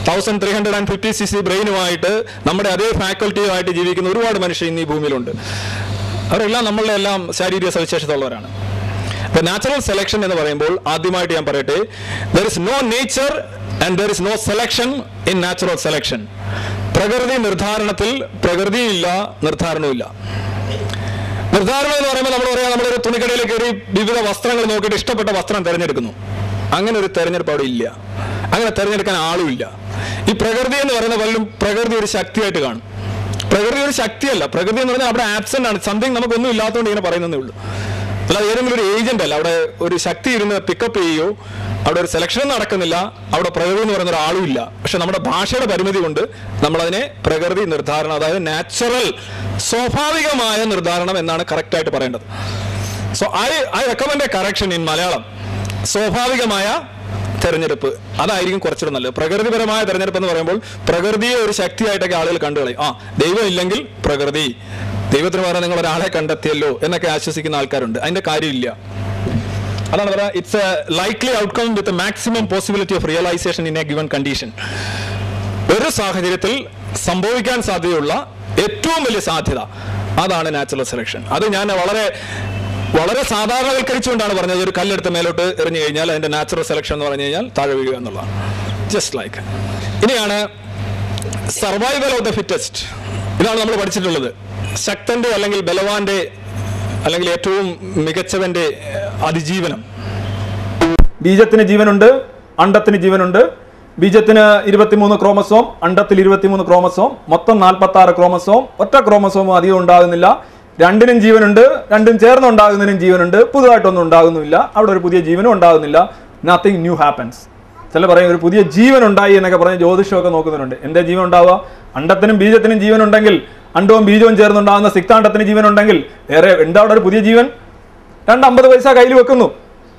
1350cc ബ്രെയിനുമായിട്ട് നമ്മുടെ അതേ ഫാക്കൽറ്റിയുമായിട്ട് ജീവിക്കുന്ന ഒരുപാട് മനുഷ്യർ ഇന്ന് ഈ ഭൂമിയിലുണ്ട്. അവരെല്ലാം നമ്മളുടെ എല്ലാം ശാരീരിക സവിശേഷത ഉള്ളവരാണ്. അപ്പൊ നാച്ചുറൽ സെലക്ഷൻ എന്ന് പറയുമ്പോൾ ആദ്യമായിട്ട് ഞാൻ പറയട്ടെ, there is no nature and there is no selection in natural selection. പ്രകൃതി നിർദ്ധാരണത്തിൽ പ്രകൃതിയില്ല, നിർദ്ധാരണമില്ല. നിർദ്ധാരണം എന്ന് പറയുമ്പോൾ നമ്മൾ പറയാം, നമ്മളൊരു തുണിക്കടയിൽ കയറി വിവിധ വസ്ത്രങ്ങൾ നോക്കിയിട്ട് ഇഷ്ടപ്പെട്ട വസ്ത്രം തിരഞ്ഞെടുക്കുന്നു. അങ്ങനെ ഒരു തെരഞ്ഞെടുപ്പ് അവിടെ ഇല്ല. അങ്ങനെ തിരഞ്ഞെടുക്കാൻ ആളുമില്ല. ഈ പ്രകൃതി എന്ന് പറയുന്ന പലരും പ്രകൃതി ഒരു ശക്തിയായിട്ട് കാണും. പ്രകൃതി ഒരു ശക്തിയല്ല. പ്രകൃതി എന്ന് പറഞ്ഞാൽ അവിടെ ആബ്സെന്റ് ആണ്. സംതിങ് നമുക്കൊന്നും ഇല്ലാത്തതുകൊണ്ട് ഇങ്ങനെ പറയുന്നതേ ഉള്ളൂ. അല്ലാതെ ഏതെങ്കിലും ഒരു ഏജന്റ് അല്ല. അവിടെ ഒരു ശക്തി ഇരുന്ന് പിക്കപ്പ് ചെയ്യുകയോ അവിടെ ഒരു സെലക്ഷൻ നടക്കുന്നില്ല. അവിടെ പ്രകൃതി എന്ന് പറയുന്ന ഒരാളും ഇല്ല. പക്ഷെ നമ്മുടെ ഭാഷയുടെ പരിമിതി കൊണ്ട് നമ്മളതിനെ പ്രകൃതി നിർദ്ധാരണം, അതായത് നാച്ചുറൽ, സ്വാഭാവികമായ നിർദ്ധാരണം എന്നാണ് കറക്റ്റായിട്ട് പറയേണ്ടത്. So I recommend A correction in Malayalam. സ്വാഭാവികമായ തെരഞ്ഞെടുപ്പ്, അതായിരിക്കും കുറച്ചുകൂടെ നല്ലത്. പ്രകൃതിപരമായ തെരഞ്ഞെടുപ്പ് എന്ന് പറയുമ്പോൾ പ്രകൃതിയെ ഒരു ശക്തിയായിട്ടൊക്കെ ആളുകൾ കണ്ടുകളയും. ദൈവം ഇല്ലെങ്കിൽ പ്രകൃതി, ദൈവത്തിന് പകരം നിങ്ങൾ ഒരാളെ കണ്ടെത്തിയല്ലോ എന്നൊക്കെ ആശ്വസിക്കുന്ന ആൾക്കാരുണ്ട്. അതിന്റെ കാര്യമില്ല. അതാണ് പറയുക, it's a likely outcome with maximum possibility of realisation in a given condition. ഒരു സാഹചര്യത്തിൽ സംഭവിക്കാൻ സാധ്യതയുള്ള ഏറ്റവും വലിയ സാധ്യത, അതാണ് നാച്ചുറൽ സെലക്ഷൻ. അത് ഞാൻ വളരെ വളരെ സാധാരണവൽക്കരിച്ചുകൊണ്ടാണ് പറഞ്ഞത്. ഒരു കല്ലെടുത്ത് മേലോട്ട് എറിഞ്ഞു കഴിഞ്ഞാൽ അതിന്റെ നാച്ചുറൽ സെലക്ഷൻ എന്ന് പറഞ്ഞു കഴിഞ്ഞാൽ താഴെ വീഴുക എന്നുള്ളതാണ്. Just like. ഇനിയാണ് സർവൈവൽ ഓഫ് ദ ഫിറ്റസ്റ്റ്. ഇതാണ് നമ്മൾ പഠിച്ചിട്ടുള്ളത്. ശക്തന്റെ അല്ലെങ്കിൽ ബലവാന്റെ അല്ലെങ്കിൽ ഏറ്റവും മികച്ചവന്റെ അതിജീവനം. ബീജത്തിന് ജീവനുണ്ട്, അണ്ടത്തിന് ജീവനുണ്ട്. ബീജത്തിന് 23 ക്രോമസോം, അണ്ടത്തിൽ 23 ക്രോമസോം, മൊത്തം 46 ക്രോമസോം. ഒറ്റ ക്രോമസോമും അധികം ഉണ്ടാകുന്നില്ല. രണ്ടിനും ജീവനുണ്ട്, രണ്ടും ചേർന്നുണ്ടാകുന്നതിനും ജീവനുണ്ട്. പുതുതായിട്ടൊന്നും ഉണ്ടാകുന്നില്ല. അവിടെ ഒരു പുതിയ ജീവനും ഉണ്ടാകുന്നില്ല. Nothing new happens. ചില പറയും ഒരു പുതിയ ജീവൻ ഉണ്ടായി എന്നൊക്കെ പറഞ്ഞ് ജ്യോതിഷമൊക്കെ നോക്കുന്നുണ്ട്. എന്താ ജീവൻ ഉണ്ടാവുക? അണ്ടത്തിനും ബീജത്തിനും ജീവനുണ്ടെങ്കിൽ, അണ്ടവും ബീജവും ചേർന്നുണ്ടാകുന്ന സിക്താണ്ടത്തിന് ജീവനുണ്ടെങ്കിൽ വേറെ എന്താ അവിടെ ഒരു പുതിയ ജീവൻ? 250 പൈസ കയ്യിൽ വെക്കുന്നു.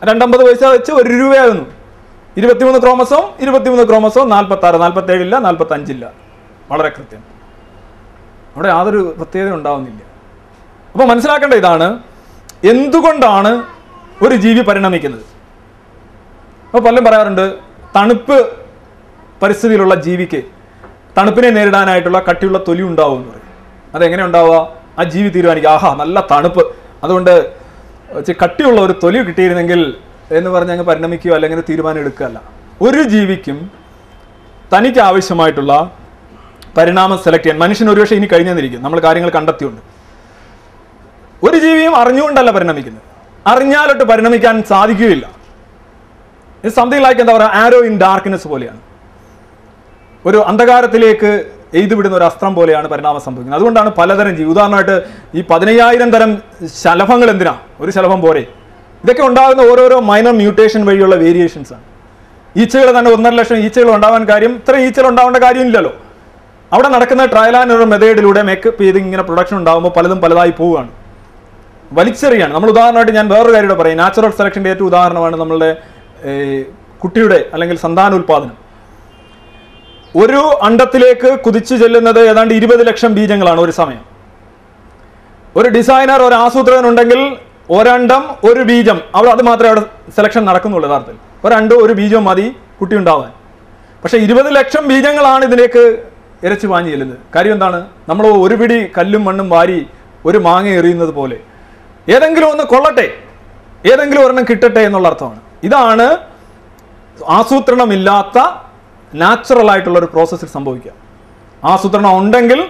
250 പൈസ വെച്ച് 1 രൂപയാകുന്നു. 23 ക്രോമസോം, 23 ക്രോമസോം, 46, 47 ഇല്ല, 45 ഇല്ല. വളരെ കൃത്യം. അവിടെ യാതൊരു പ്രത്യേകത ഉണ്ടാവുന്നില്ല. അപ്പോൾ മനസ്സിലാക്കേണ്ട ഇതാണ്, എന്തുകൊണ്ടാണ് ഒരു ജീവി പരിണമിക്കുന്നത്. അപ്പോൾ പലരും പറയാറുണ്ട്, തണുപ്പ് പരിസ്ഥിതിയിലുള്ള ജീവിക്ക് തണുപ്പിനെ നേരിടാനായിട്ടുള്ള കട്ടിയുള്ള തൊലി ഉണ്ടാവും എന്ന് പറയും. അതെങ്ങനെ ഉണ്ടാവുക? ആ ജീവി തീരുമാനിക്കുക, ആഹാ നല്ല തണുപ്പ്, അതുകൊണ്ട് കട്ടിയുള്ള ഒരു തൊലി കിട്ടിയിരുന്നെങ്കിൽ എന്ന് പറഞ്ഞ് അങ്ങ് പരിണമിക്കുകയോ അല്ലെങ്കിൽ തീരുമാനം എടുക്കുകയല്ല. ഒരു ജീവിക്കും തനിക്ക് ആവശ്യമായിട്ടുള്ള പരിണാമം സെലക്ട് ചെയ്യാൻ മനുഷ്യന് ഒരുപക്ഷെ ഇനി കഴിഞ്ഞെന്നിരിക്കും. നമ്മൾ കാര്യങ്ങൾ കണ്ടെത്തിയുണ്ട്. ഒരു ജീവിയും അറിഞ്ഞുകൊണ്ടല്ല പരിണമിക്കുന്നത്. അറിഞ്ഞാലൊട്ട് പരിണമിക്കാൻ സാധിക്കുകയില്ല. ഇത് സംതിങ് ലൈക്ക് എന്താ പറയുക, ആരോ ഇൻ ഡാർക്ക്നെസ് പോലെയാണ്. ഒരു അന്ധകാരത്തിലേക്ക് എഴുതുവിടുന്ന ഒരു അസ്ത്രം പോലെയാണ് പരിണാമം സംഭവിക്കുന്നത്. അതുകൊണ്ടാണ് പലതരം ജീവി, ഉദാഹരണമായിട്ട് ഈ 15,000 തരം ശലഭങ്ങൾ എന്തിനാ? ഒരു ശലഭം പോരെ. ഇതൊക്കെ ഉണ്ടാകുന്ന ഓരോരോ മൈനർ മ്യൂട്ടേഷൻ വഴിയുള്ള വേരിയേഷൻസ് ആണ്. ഈച്ചകൾ തന്നെ 1.5 ലക്ഷം ഈച്ചകൾ ഉണ്ടാവാൻ കാര്യം, ഇത്ര ഈച്ചകൾ ഉണ്ടാവേണ്ട കാര്യമില്ലല്ലോ. അവിടെ നടക്കുന്ന ട്രയൽ ആൻഡ് എറർ മെത്തേഡിലൂടെ മേക്കപ്പ് ചെയ്ത് ഇങ്ങനെ പ്രൊഡക്ഷൻ ഉണ്ടാകുമ്പോൾ പലതും പലതായി പോവുകയാണ്, വലിച്ചെറിയാണ്. നമ്മൾ ഉദാഹരണമായിട്ട് ഞാൻ വേറൊരു കാര്യം പറയും. നാച്ചുറൽ സെലക്ഷൻ്റെ ഏറ്റവും ഉദാഹരണമാണ് നമ്മളുടെ കുട്ടിയുടെ അല്ലെങ്കിൽ സന്താനോൽപാദനം. ഒരു അണ്ടത്തിലേക്ക് കുതിച്ചു ചെല്ലുന്നത് ഏതാണ്ട് 20 ലക്ഷം ബീജങ്ങളാണ് ഒരു സമയം. ഒരു ഡിസൈനർ, ഒരു ആസൂത്രകൻ ഉണ്ടെങ്കിൽ ഒരണ്ടം ഒരു ബീജം, അത് മാത്രമേ അവിടെ സെലക്ഷൻ നടക്കുന്നുള്ളൂ. യഥാർത്ഥത്തിൽ ഒരണ്ടോ ഒരു ബീജവും മതി കുട്ടി ഉണ്ടാവാൻ. പക്ഷെ 20 ലക്ഷം ബീജങ്ങളാണ് ഇതിലേക്ക് ഇരച്ചു പാഞ്ഞു ചെല്ലുന്നത്. കാര്യം എന്താണ്? നമ്മൾ ഒരു പിടി കല്ലും മണ്ണും വാരി ഒരു മാങ്ങ എറിയുന്നത് പോലെ ഏതെങ്കിലും ഒന്ന് കൊള്ളട്ടെ, ഏതെങ്കിലും ഒരെണ്ണം കിട്ടട്ടെ എന്നുള്ള അർത്ഥമാണ്. ഇതാണ് ആസൂത്രണമില്ലാത്ത നാച്ചുറൽ ആയിട്ടുള്ള ഒരു പ്രോസസ്സിൽ സംഭവിക്കുക. ആസൂത്രണം ഉണ്ടെങ്കിൽ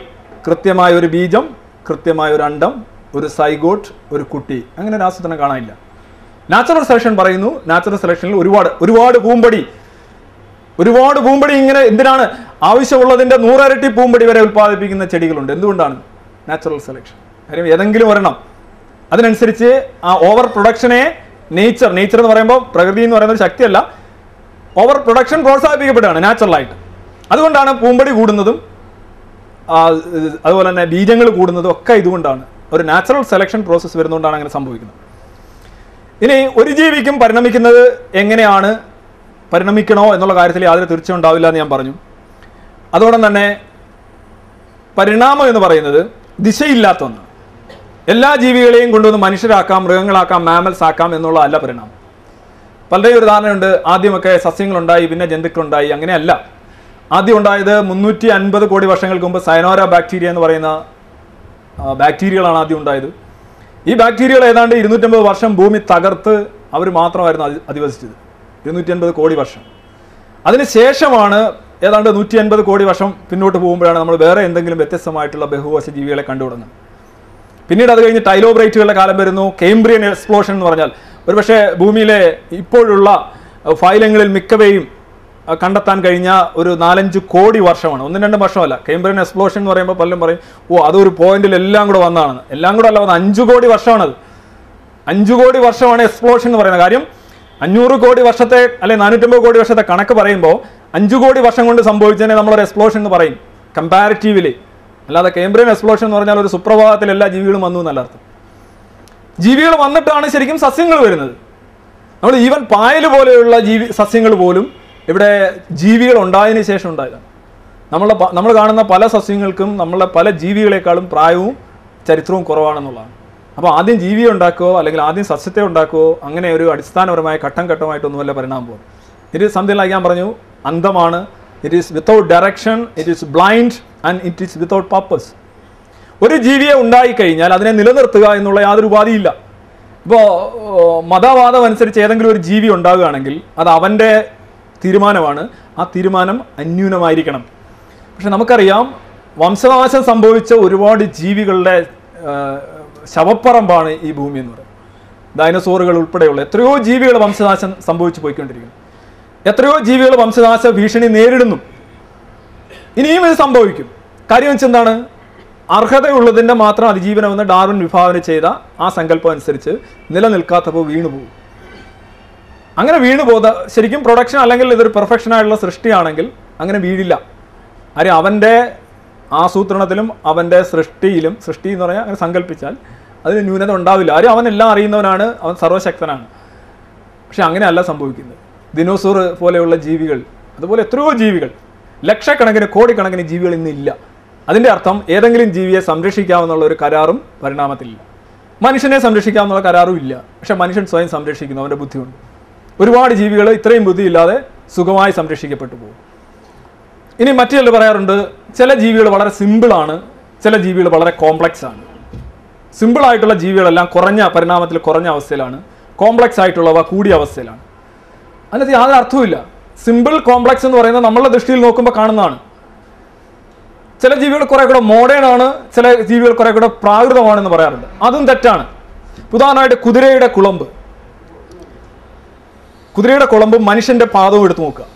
കൃത്യമായ ഒരു ബീജം, കൃത്യമായ ഒരു അണ്ടം, ഒരു സൈഗോട്ട്, ഒരു കുട്ടി, അങ്ങനെ ഒരു ആസൂത്രണം കാണാനില്ല. നാച്ചുറൽ സെലക്ഷൻ പറയുന്നു, നാച്ചുറൽ സെലക്ഷനിൽ ഒരുപാട് പൂമ്പടി ഇങ്ങനെ എന്തിനാണ് ആവശ്യമുള്ളതിൻ്റെ 100 ഇരട്ടി പൂമ്പടി വരെ ഉൽപ്പാദിപ്പിക്കുന്ന ചെടികളുണ്ട്. എന്തുകൊണ്ടാണ്? Natural selection. കാര്യം ഏതെങ്കിലും ഒരെണ്ണം അതിനനുസരിച്ച് ആ ഓവർ പ്രൊഡക്ഷനെ നേച്ചർ എന്ന് പറയുമ്പോൾ പ്രകൃതി എന്ന് പറയുന്ന ഒരു ശക്തിയല്ല, ഓവർ പ്രൊഡക്ഷൻ പ്രോത്സാഹിപ്പിക്കപ്പെടുകയാണ് നാച്ചുറലായിട്ട്. അതുകൊണ്ടാണ് പൂമ്പടി കൂടുന്നതും അതുപോലെ തന്നെ ബീജങ്ങൾ കൂടുന്നതും ഒക്കെ ഇതുകൊണ്ടാണ്. ഒരു നാച്ചുറൽ സെലക്ഷൻ പ്രോസസ്സ് വരുന്നതുകൊണ്ടാണ് അങ്ങനെ സംഭവിക്കുന്നത്. ഇനി ഒരു ജീവിക്കും പരിണമിക്കുന്നത് എങ്ങനെയാണ്, പരിണമിക്കണോ എന്നുള്ള കാര്യത്തിൽ യാതൊരു തീർച്ച ഉണ്ടാവില്ല എന്ന് ഞാൻ പറഞ്ഞു. അതോടൊപ്പം തന്നെ പരിണാമം എന്ന് പറയുന്നത് ദിശയില്ലാത്ത ഒന്നാണ്. എല്ലാ ജീവികളെയും കൊണ്ടുവന്ന് മനുഷ്യരാക്കാം, മൃഗങ്ങളാക്കാം, മാമൽസ് ആക്കാം എന്നുള്ള അല്ല പരിണാമം. പലരുടെയും ഒരു ധാരണയുണ്ട്, ആദ്യമൊക്കെ സസ്യങ്ങളുണ്ടായി, പിന്നെ ജന്തുക്കളുണ്ടായി. അങ്ങനെയല്ല. ആദ്യം ഉണ്ടായത് 350 കോടി വർഷങ്ങൾക്ക് മുമ്പ് സയനോര ബാക്ടീരിയ എന്ന് പറയുന്ന ബാക്ടീരിയകളാണ് ആദ്യം ഉണ്ടായത്. ഈ ബാക്ടീരിയകൾ ഏതാണ്ട് 250 വർഷം ഭൂമി തകർത്ത് അവർ മാത്രമായിരുന്നു അധിവസിച്ചത്. 250 കോടി വർഷം. അതിനുശേഷമാണ് ഏതാണ്ട് 150 കോടി വർഷം പിന്നോട്ട് പോകുമ്പോഴാണ് നമ്മൾ വേറെ എന്തെങ്കിലും വ്യത്യസ്തമായിട്ടുള്ള ബഹുകോശ ജീവികളെ കണ്ടുപിടുന്നത്. പിന്നീട് അത് കഴിഞ്ഞ് ടൈലോബ്രൈറ്റുകളുടെ കാലം വരുന്നു. കേംബ്രിയൻ എക്സ്പ്ലോഷൻ എന്ന് പറഞ്ഞാൽ ഒരുപക്ഷെ ഭൂമിയിലെ ഇപ്പോഴുള്ള ഫൈലങ്ങളിൽ മിക്കവയും കണ്ടെത്താൻ കഴിഞ്ഞ ഒരു 4-5 കോടി വർഷമാണ്, 1-2 വർഷമല്ല. കേംബ്രിയൻ എക്സ്പ്ലോഷൻ എന്ന് പറയുമ്പോൾ പലരും പറയും, അതൊരു പോയിന്റിൽ എല്ലാം കൂടെ വന്നതാണെന്ന്. എല്ലാം കൂടെ അല്ല, 5 കോടി വർഷമാണത്. 5 കോടി വർഷമാണ് എക്സ്പ്ലോഷൻ എന്ന് പറയുന്നത്. കാര്യം 500 കോടി വർഷത്തെ അല്ലെങ്കിൽ 450 കോടി വർഷത്തെ കണക്ക് പറയുമ്പോൾ 5 കോടി വർഷം കൊണ്ട് സംഭവിച്ചതിനെ നമ്മളൊരു എക്സ്പ്ലോഷൻ എന്ന് പറയും കമ്പാരിറ്റീവ്ലി. അല്ലാതെ കേംബ്രിയൻ എക്സ്പ്ലോഷൻ എന്ന് പറഞ്ഞാൽ ഒരു സുപ്രഭാതത്തിൽ എല്ലാ ജീവികളും വന്നു എന്നല്ല അർത്ഥം. ജീവികൾ വന്നിട്ടാണ് ശരിക്കും സസ്യങ്ങൾ വരുന്നത്. നമ്മൾ ഈവൻ പായൽ പോലെയുള്ള സസ്യങ്ങൾ പോലും ഇവിടെ ജീവികൾ ഉണ്ടായതിനു ശേഷം ഉണ്ടായതാണ്. നമ്മൾ കാണുന്ന പല സസ്യങ്ങൾക്കും നമ്മളെ പല ജീവികളെക്കാളും പ്രായവും ചരിത്രവും കുറവാണെന്നുള്ളതാണ്. അപ്പോൾ ആദ്യം ജീവിയെ ഉണ്ടാക്കുകയോ അല്ലെങ്കിൽ ആദ്യം സസ്യത്തെ ഉണ്ടാക്കുകയോ അങ്ങനെ ഒരു അടിസ്ഥാനപരമായ ഘട്ടം ഘട്ടമായിട്ടൊന്നുമല്ല പരിണാമം പോകും. ഇറ്റ് ഈസ് സംതിങ് ലൈക്ക് ഞാൻ പറഞ്ഞു, അന്ധമാണ്. It is without direction, it is blind and it is without purpose. ഒരു ജീവിയെ ഉണ്ടായിക്കഴിഞ്ഞാൽ അതിനെ നിലനിർത്തുക എന്നുള്ള യാതൊരു ഉപാധിയില്ല. ഇപ്പോൾ മതവാദം അനുസരിച്ച് ഏതെങ്കിലും ഒരു ജീവി ഉണ്ടാകുകയാണെങ്കിൽ അത് അവൻ്റെ തീരുമാനമാണ്. ആ തീരുമാനം അന്യൂനമായിരിക്കണം. പക്ഷെ നമുക്കറിയാം, വംശനാശം സംഭവിച്ച ഒരുപാട് ജീവികളുടെ ശവപ്പറമ്പാണ് ഈ ഭൂമി എന്ന് പറയുന്നത്. ഡൈനസോറുകൾ ഉൾപ്പെടെയുള്ള എത്രയോ ജീവികൾ വംശനാശം സംഭവിച്ചു പോയിക്കൊണ്ടിരിക്കുന്നു. എത്രയോ ജീവികൾ വംശനാശ ഭീഷണി നേരിടുന്നു. ഇനിയും ഇത് സംഭവിക്കും. കാര്യം വെച്ചെന്താണ്? അർഹതയുള്ളതിൻ്റെ മാത്രം അതിജീവനമെന്ന് ഡാർവിൻ വിഭാവന ചെയ്ത ആ സങ്കല്പം അനുസരിച്ച് നിലനിൽക്കാത്തപ്പോൾ വീണുപോകും. അങ്ങനെ വീണുപോകുന്ന ശരിക്കും പ്രൊഡക്ഷൻ അല്ലെങ്കിൽ ഇതൊരു പെർഫെക്ഷൻ ആയിട്ടുള്ള സൃഷ്ടിയാണെങ്കിൽ അങ്ങനെ വീഴില്ല. കാര്യം അവൻ്റെ ആസൂത്രണത്തിലും അവൻ്റെ സൃഷ്ടിയിലും, സൃഷ്ടി എന്ന് പറഞ്ഞാൽ അങ്ങനെ സങ്കല്പിച്ചാൽ അതിന് ന്യൂനത ഉണ്ടാവില്ല. ആരും അവനെല്ലാം അറിയുന്നവനാണ്, അവൻ സർവശക്തനാണ്. പക്ഷെ അങ്ങനെയല്ല സംഭവിക്കുന്നത്. ദിനോസോർ പോലെയുള്ള ജീവികൾ, അതുപോലെ എത്രയോ ജീവികൾ, ലക്ഷക്കണക്കിന് കോടിക്കണക്കിന് ജീവികൾ ഇന്നില്ല. അതിൻ്റെ അർത്ഥം ഏതെങ്കിലും ജീവിയെ സംരക്ഷിക്കാമെന്നുള്ള ഒരു കരാറും പരിണാമത്തിലില്ല. മനുഷ്യനെ സംരക്ഷിക്കാമെന്നുള്ള കരാറും ഇല്ല. പക്ഷെ മനുഷ്യൻ സ്വയം സംരക്ഷിക്കുന്നു, അവൻ്റെ ബുദ്ധിയുണ്ട്. ഒരുപാട് ജീവികൾ ഇത്രയും ബുദ്ധിയില്ലാതെ സുഖമായി സംരക്ഷിക്കപ്പെട്ടു പോകും. ഇനി മറ്റു ചിലർ പറയാറുണ്ട്, ചില ജീവികൾ വളരെ സിമ്പിളാണ്, ചില ജീവികൾ വളരെ കോംപ്ലക്സ് ആണ്. സിമ്പിളായിട്ടുള്ള ജീവികളെല്ലാം കുറഞ്ഞ പരിണാമത്തിൽ കുറഞ്ഞ അവസ്ഥയിലാണ്, കോംപ്ലക്സ് ആയിട്ടുള്ളവ കൂടിയ അവസ്ഥയിലാണ്. അതിനകത്ത് യാതൊരു അർത്ഥവുമില്ല. സിമ്പിൾ കോംപ്ലക്സ് എന്ന് പറയുന്നത് നമ്മളുടെ ദൃഷ്ടിയിൽ നോക്കുമ്പോൾ കാണുന്നതാണ്. ചില ജീവികൾ കുറെ കൂടെ മോഡേൺ ആണ്, ചില ജീവികൾ കുറെ കൂടെ പ്രാകൃതമാണെന്ന് പറയാറുണ്ട്. അതും തെറ്റാണ്. ഉദാഹരണമായിട്ട് കുതിരയുടെ കുളമ്പും മനുഷ്യന്റെ പാദവും എടുത്തു നോക്കുക.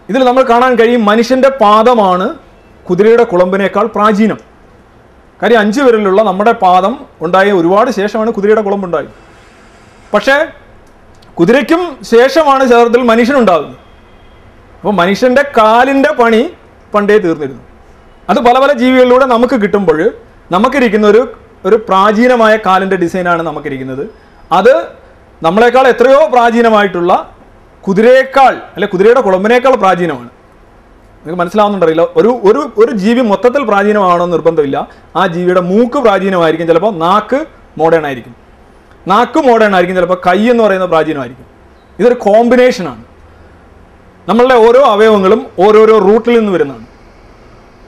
ഇതിൽ നമ്മൾ കാണാൻ കഴിയും മനുഷ്യന്റെ പാദമാണ് കുതിരയുടെ കുളമ്പിനേക്കാൾ പ്രാചീനം. കാര്യം 5 വിരലുള്ള നമ്മുടെ പാദം ഉണ്ടായ ഒരുപാട് ശേഷമാണ് കുതിരയുടെ കുളമ്പുണ്ടായത്. പക്ഷേ കുതിരയ്ക്കും ശേഷമാണ് ചേർത്തിൽ മനുഷ്യനുണ്ടാകുന്നത്. അപ്പോൾ മനുഷ്യന്റെ കാലിൻ്റെ പണി പണ്ടേ തീർന്നിരുന്നു. അത് പല പല ജീവികളിലൂടെ നമുക്ക് കിട്ടുമ്പോൾ നമുക്കിരിക്കുന്ന ഒരു പ്രാചീനമായ കാലിൻ്റെ ഡിസൈനാണ് നമുക്കിരിക്കുന്നത്. അത് നമ്മളെക്കാൾ എത്രയോ പ്രാചീനമായിട്ടുള്ള കുതിരയേക്കാൾ അല്ലെ കുതിരയുടെ കുളമ്പിനേക്കാൾ പ്രാചീനമാണ്. നിങ്ങൾക്ക് മനസ്സിലാവുന്നുണ്ടറിയില്ല. ഒരു ജീവി മൊത്തത്തിൽ പ്രാചീനമാണോ നിർബന്ധമില്ല. ആ ജീവിയുടെ മൂക്ക് പ്രാചീനമായിരിക്കും, ചിലപ്പോൾ നാക്ക് മോഡേൺ ആയിരിക്കും, ചിലപ്പോൾ കൈ എന്ന് പറയുന്നത് പ്രാചീനമായിരിക്കും. ഇതൊരു കോമ്പിനേഷനാണ്. നമ്മളുടെ ഓരോ അവയവങ്ങളും ഓരോരോ റൂട്ടിൽ നിന്ന് വരുന്നതാണ്.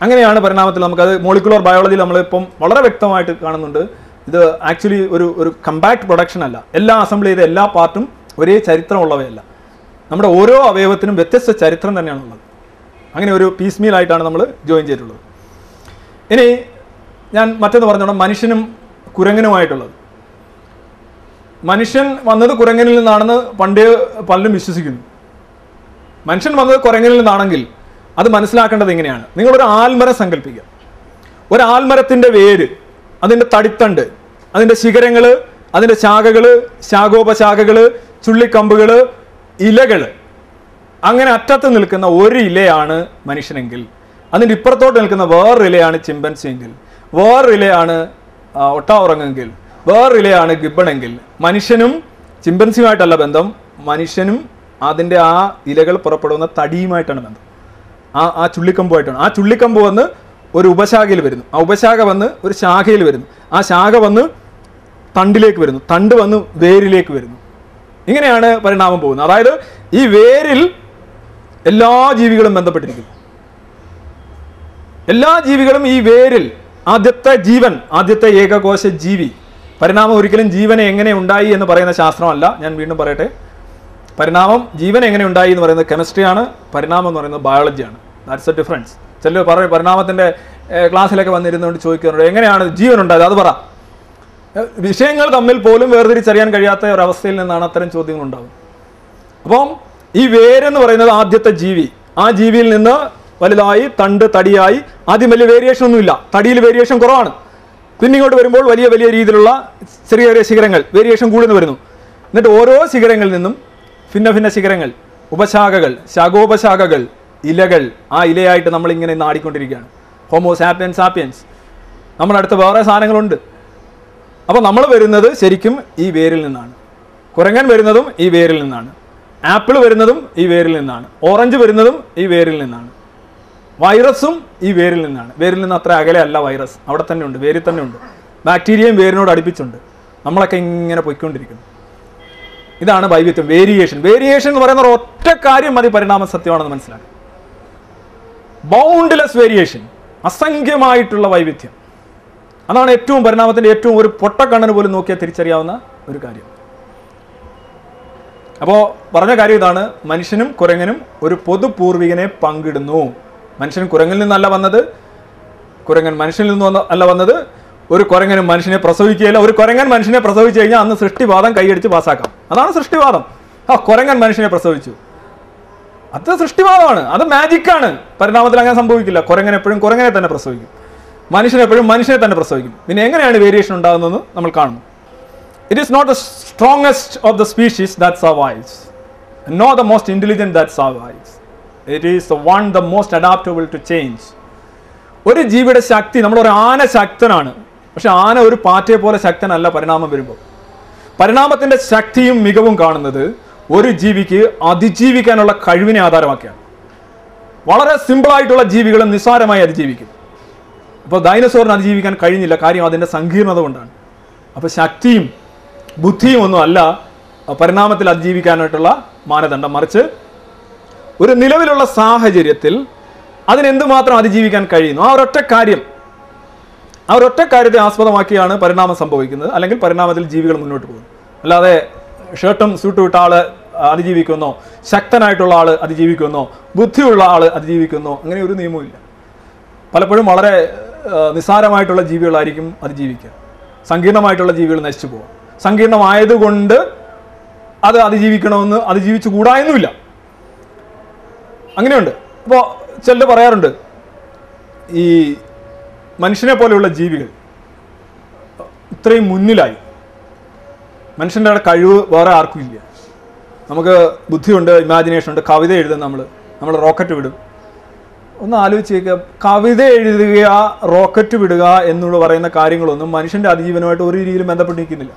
അങ്ങനെയാണ് പരിണാമത്തിൽ നമുക്കത് മോളിക്കുലർ ബയോളജിയിൽ നമ്മളിപ്പം വളരെ വ്യക്തമായിട്ട് കാണുന്നുണ്ട്. ഇത് ആക്ച്വലി ഒരു കമ്പാക്ട് പ്രൊഡക്ഷൻ അല്ല. എല്ലാം അസംബിൾ ചെയ്ത എല്ലാ പാർട്ടും ഒരേ ചരിത്രമുള്ളവയല്ല. നമ്മുടെ ഓരോ അവയവത്തിനും വ്യത്യസ്ത ചരിത്രം തന്നെയാണുള്ളത്. അങ്ങനെ ഒരു പീസ് മീലായിട്ടാണ് നമ്മൾ ജോയിൻ ചെയ്തിട്ടുള്ളത്. ഇനി ഞാൻ മറ്റൊന്ന് പറഞ്ഞോളാം, മനുഷ്യനും കുരങ്ങനുമായിട്ടുള്ളത്. മനുഷ്യൻ വന്നത് കുരങ്ങനിൽ നിന്നാണെന്ന് പണ്ടേ പലരും വിശ്വസിക്കുന്നു. മനുഷ്യൻ വന്നത് കുരങ്ങനിൽ നിന്നാണെങ്കിൽ അത് മനസ്സിലാക്കേണ്ടത് എങ്ങനെയാണ്? നിങ്ങളൊരു ആൽമരം സങ്കല്പിക്കുക. ഒരു ആൽമരത്തിൻ്റെ വേര്, അതിൻ്റെ തടിത്തണ്ട്, അതിൻ്റെ ശിഖരങ്ങൾ, അതിൻ്റെ ശാഖകൾ, ശാഖോപശാഖകൾ, ചുള്ളിക്കമ്പുകൾ, ഇലകൾ, അങ്ങനെ അറ്റത്ത് നിൽക്കുന്ന ഒരു ഇലയാണ് മനുഷ്യനെങ്കിൽ അതിൻ്റെ ഇപ്പുറത്തോട്ട് നിൽക്കുന്ന വേറൊരു ഇലയാണ് ചിമ്പൻസി എങ്കിൽ, വേറൊരു ഇലയാണ് ഒട്ടാവുറങ്ങെങ്കിൽ, വേറൊരു ഇലയാണ് ഗിബണെങ്കിൽ, മനുഷ്യനും ചിമ്പൻസിയുമായിട്ടല്ല ബന്ധം, മനുഷ്യനും അതിൻ്റെ ആ ഇലകൾ പുറപ്പെടുന്ന തടിയുമായിട്ടാണ് ബന്ധം. ആ ചുള്ളിക്കമ്പുമായിട്ടാണ്. ആ ചുള്ളിക്കമ്പ് വന്ന് ഒരു ഉപശാഖയിൽ വരുന്നു, ആ ഉപശാഖ വന്ന് ഒരു ശാഖയിൽ വരുന്നു, ആ ശാഖ വന്ന് തണ്ടിലേക്ക് വരുന്നു, തണ്ട് വന്ന് വേരിലേക്ക് വരുന്നു. ഇങ്ങനെയാണ് പരിണാമം പോകുന്നത്. അതായത് ഈ വേരിൽ എല്ലാ ജീവികളും ബന്ധപ്പെട്ടിരിക്കുന്നു. എല്ലാ ജീവികളും ഈ വേരിൽ, ആദ്യത്തെ ജീവൻ, ആദ്യത്തെ ഏകകോശ ജീവി. പരിണാമം ഒരിക്കലും ജീവനെ എങ്ങനെ ഉണ്ടായി എന്ന് പറയുന്ന ശാസ്ത്രമല്ല. ഞാൻ വീണ്ടും പറയട്ടെ, പരിണാമം ജീവൻ എങ്ങനെ ഉണ്ടായി എന്ന് പറയുന്നത് കെമിസ്ട്രിയാണ്, പരിണാമം എന്ന് പറയുന്നത് ബയോളജിയാണ്. That's A difference. ചിലർ പറയും പരിണാമത്തിൻ്റെ ക്ലാസ്സിലൊക്കെ വന്നിരുന്നുകൊണ്ട് ചോദിക്കുന്നുണ്ട് എങ്ങനെയാണ് ജീവൻ ഉണ്ടായത്, അത് പറ. വിഷയങ്ങൾ തമ്മിൽ പോലും വേർതിരിച്ചറിയാൻ കഴിയാത്ത ഒരവസ്ഥയിൽ നിന്നാണ് അത്തരം ചോദ്യങ്ങൾ ഉണ്ടാകുന്നത്. അപ്പം ഈ വേരെന്ന് പറയുന്നത് ആദ്യത്തെ ജീവി. ആ ജീവിയിൽ നിന്ന് വലുതായി തണ്ട് തടിയായി. ആദ്യം വലിയ വേരിയേഷൻ ഒന്നുമില്ല, തടിയിൽ വേരിയേഷൻ കുറവാണ്. പിന്നെ ഇങ്ങോട്ട് വരുമ്പോൾ വലിയ വലിയ രീതിയിലുള്ള ചെറിയ ചെറിയ ശിഖരങ്ങൾ, വേരിയേഷൻ കൂടുന്നു വരുന്നു. എന്നിട്ട് ഓരോ ശിഖരങ്ങളിൽ നിന്നും ഭിന്ന ഭിന്ന ശിഖരങ്ങൾ, ഉപശാഖകൾ, ശാഖോപശാഖകൾ, ഇലകൾ. ആ ഇലയായിട്ട് നമ്മളിങ്ങനെ നാടിക്കൊണ്ടിരിക്കുകയാണ്. Homo sapiens sapiens. നമ്മുടെ അടുത്ത് വേറെ സാധനങ്ങളുണ്ട്. അപ്പോൾ നമ്മൾ വരുന്നത് ശരിക്കും ഈ വേരിൽ നിന്നാണ്. കുരങ്ങൻ വരുന്നതും ഈ വേരിൽ നിന്നാണ്. ആപ്പിൾ വരുന്നതും ഈ വേരിൽ നിന്നാണ്. ഓറഞ്ച് വരുന്നതും ഈ വേരിൽ നിന്നാണ്. വൈറസും ഈ വേരിൽ നിന്നാണ്. വേരിൽ നിന്ന് അത്ര അകലെ അല്ല വൈറസ്, അവിടെ തന്നെ ഉണ്ട്, വേരിൽ തന്നെ ഉണ്ട്. ബാക്ടീരിയയും വേരിനോട് അടുപ്പിച്ചുണ്ട്. നമ്മളൊക്കെ ഇങ്ങനെ പൊയ്ക്കൊണ്ടിരിക്കുന്നു. ഇതാണ് വൈവിധ്യം, വേരിയേഷൻ. വേരിയേഷൻ എന്ന് പറയുന്ന ഒറ്റ കാര്യം മതി പരിണാമം സത്യമാണെന്ന് മനസ്സിലാക്കുക. ബൗണ്ട്ലെസ് വേരിയേഷൻ, അസംഖ്യമായിട്ടുള്ള വൈവിധ്യം. അതാണ് ഏറ്റവും പരിണാമത്തിൻ്റെ ഏറ്റവും ഒരു പൊട്ടക്കണ്ണന് പോലും നോക്കിയാൽ തിരിച്ചറിയാവുന്ന ഒരു കാര്യം. അപ്പോൾ പറഞ്ഞ കാര്യം ഇതാണ്, മനുഷ്യനും കുരങ്ങനും ഒരു പൊതു പൂർവികനെ പങ്കിടുന്നു. മനുഷ്യൻ കുരങ്ങിൽ നിന്നല്ല വന്നത്, കുരങ്ങൻ മനുഷ്യനിൽ നിന്ന് അല്ല വന്നത്. ഒരു കുരങ്ങനും മനുഷ്യനെ പ്രസവിക്കുകയില്ല. ഒരു കുരങ്ങൻ മനുഷ്യനെ പ്രസവിച്ചു കഴിഞ്ഞാൽ അന്ന് സൃഷ്ടിവാദം കൈയടിച്ച് പാസ്സാക്കാം. അതാണ് സൃഷ്ടിവാദം. കുരങ്ങൻ മനുഷ്യനെ പ്രസവിച്ചു, അത് സൃഷ്ടിവാദമാണ്, അത് മാജിക്കാണ്. പരിണാമത്തിൽ അങ്ങനെ സംഭവിക്കില്ല. കുരങ്ങൻ എപ്പോഴും കുരങ്ങനെ തന്നെ പ്രസവിക്കും, മനുഷ്യൻ എപ്പോഴും മനുഷ്യനെ തന്നെ പ്രസവിക്കും. പിന്നെ എങ്ങനെയാണ് വേരിയേഷൻ ഉണ്ടാകുന്നതെന്ന് നമ്മൾ കാണുന്നു. It is not the strongest of the species that survives, nor the most intelligent that survives. It is the one the most adaptable to change. ഒരു ജീവിയുടെ ശക്തി, നമ്മളൊരു ആന ശക്തനാണ്, പക്ഷെ ആന ഒരു പാറ്റയെ പോലെ ശക്തനല്ല പരിണാമം വരുമ്പോൾ. പരിണാമത്തിൻ്റെ ശക്തിയും മികവും കാണുന്നത് ഒരു ജീവിക്ക് അതിജീവിക്കാനുള്ള കഴിവിനെ ആധാരമാക്കിയാണ്. വളരെ സിമ്പിളായിട്ടുള്ള ജീവികളും നിസ്സാരമായി അതിജീവിക്കും. അപ്പോൾ ഡൈനസോറിന് അതിജീവിക്കാൻ കഴിഞ്ഞില്ല, കാര്യം അതിൻ്റെ സങ്കീർണത കൊണ്ടാണ്. അപ്പോൾ ശക്തിയും ബുദ്ധിയും ഒന്നും അല്ല പരിണാമത്തിൽ അതിജീവിക്കാനായിട്ടുള്ള മാനദണ്ഡം. മറിച്ച് ഒരു നിലവിലുള്ള സാഹചര്യത്തിൽ അതിനെന്തുമാത്രം അതിജീവിക്കാൻ കഴിയുന്നു, ആ ഒരൊറ്റ കാര്യത്തെ ആസ്പദമാക്കിയാണ് പരിണാമം സംഭവിക്കുന്നത്. അല്ലെങ്കിൽ പരിണാമത്തിൽ ജീവികൾ മുന്നോട്ട് പോകുന്നു. അല്ലാതെ ഷർട്ടും സ്യൂട്ടും ഇട്ട ആൾ അതിജീവിക്കുന്നോ, ശക്തനായിട്ടുള്ള ആൾ അതിജീവിക്കുന്നോ, ബുദ്ധിയുള്ള ആൾ അതിജീവിക്കുന്നോ, അങ്ങനെ ഒരു നിയമവും ഇല്ല. പലപ്പോഴും വളരെ നിസ്സാരമായിട്ടുള്ള ജീവികളായിരിക്കും അതിജീവിക്കുക. സങ്കീർണമായിട്ടുള്ള ജീവികൾ നശിച്ചു പോകും. സങ്കീർണമായതുകൊണ്ട് അത് അതിജീവിക്കണമെന്ന് അതിജീവിച്ചു കൂടായെന്നുമില്ല. അങ്ങനെയുണ്ട്. അപ്പോൾ ചിലർ പറയാറുണ്ട്, ഈ മനുഷ്യനെ പോലെയുള്ള ജീവികൾ ഇത്രയും മുന്നിലായി, മനുഷ്യൻ്റെ കഴിവ് വേറെ ആർക്കും ഇല്ല. നമുക്ക് ബുദ്ധിയുണ്ട്, ഇമാജിനേഷൻ ഉണ്ട്, കവിത എഴുതും, നമ്മൾ റോക്കറ്റ് വിടും. ഒന്ന് ആലോചിച്ച് നോക്കുക, കവിത എഴുതുക, റോക്കറ്റ് വിടുക എന്നുള്ള പറയുന്ന കാര്യങ്ങളൊന്നും മനുഷ്യൻ്റെ അതിജീവനമായിട്ട് ഒരു രീതിയിലും ബന്ധപ്പെട്ടിരിക്കുന്നില്ല.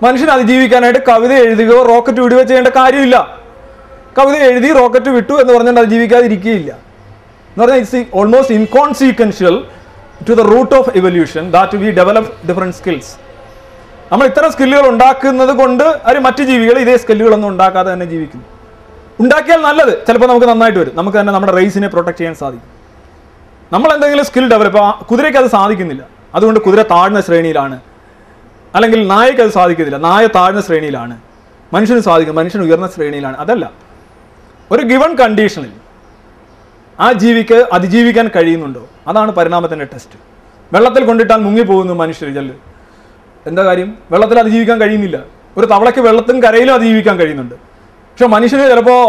മനുഷ്യൻ അതിജീവിക്കാനായിട്ട് കവിത എഴുതുകയോ റോക്കറ്റ് വിടുകയോ ചെയ്യേണ്ട കാര്യമില്ല. കവിത എഴുതി റോക്കറ്റ് വിട്ടു എന്ന് പറഞ്ഞാൽ അതിജീവിക്കാതിരിക്കുകയില്ല എന്ന് പറഞ്ഞാൽ it's almost inconsequential to the route of evolution that we develop different skills. നമ്മൾ ഇത്തരം സ്കില്ലുകൾ ഉണ്ടാക്കുന്നത് കൊണ്ട് അവർ മറ്റു ജീവികൾ ഇതേ സ്കില്ലുകളൊന്നും ഉണ്ടാക്കാതെ തന്നെ ജീവിക്കുന്നു. ഉണ്ടാക്കിയാൽ നല്ലത്, ചിലപ്പോൾ നമുക്ക് നന്നായിട്ട് വരും, നമുക്ക് തന്നെ നമ്മുടെ റേസിനെ പ്രൊട്ടക്ട് ചെയ്യാൻ സാധിക്കും. നമ്മൾ എന്തെങ്കിലും സ്കിൽ ഡെവലപ്പ്, കുതിരയ്ക്ക് അത് സാധിക്കുന്നില്ല, അതുകൊണ്ട് കുതിര താഴ്ന്ന ശ്രേണിയിലാണ്. അല്ലെങ്കിൽ നായക്ക് അത് സാധിക്കുന്നില്ല, നായ താഴ്ന്ന ശ്രേണിയിലാണ്. മനുഷ്യന് സാധിക്കും, മനുഷ്യൻ ഉയർന്ന ശ്രേണിയിലാണ്. അതല്ല, ഒരു ഗിവൺ കണ്ടീഷനിൽ ആ ജീവിക്ക് അതിജീവിക്കാൻ കഴിയുന്നുണ്ടോ? അതാണ് പരിണാമത്തിൻ്റെ ടെസ്റ്റ്. വെള്ളത്തിൽ കൊണ്ടിട്ടാൽ മുങ്ങിപ്പോകുന്നു മനുഷ്യർ. എന്താ കാര്യം? വെള്ളത്തിൽ അതിജീവിക്കാൻ കഴിയുന്നില്ല. ഒരു തവളയ്ക്ക് വെള്ളത്തിലും കരയിലും അതിജീവിക്കാൻ കഴിയുന്നുണ്ട്. പക്ഷെ മനുഷ്യന് ചിലപ്പോൾ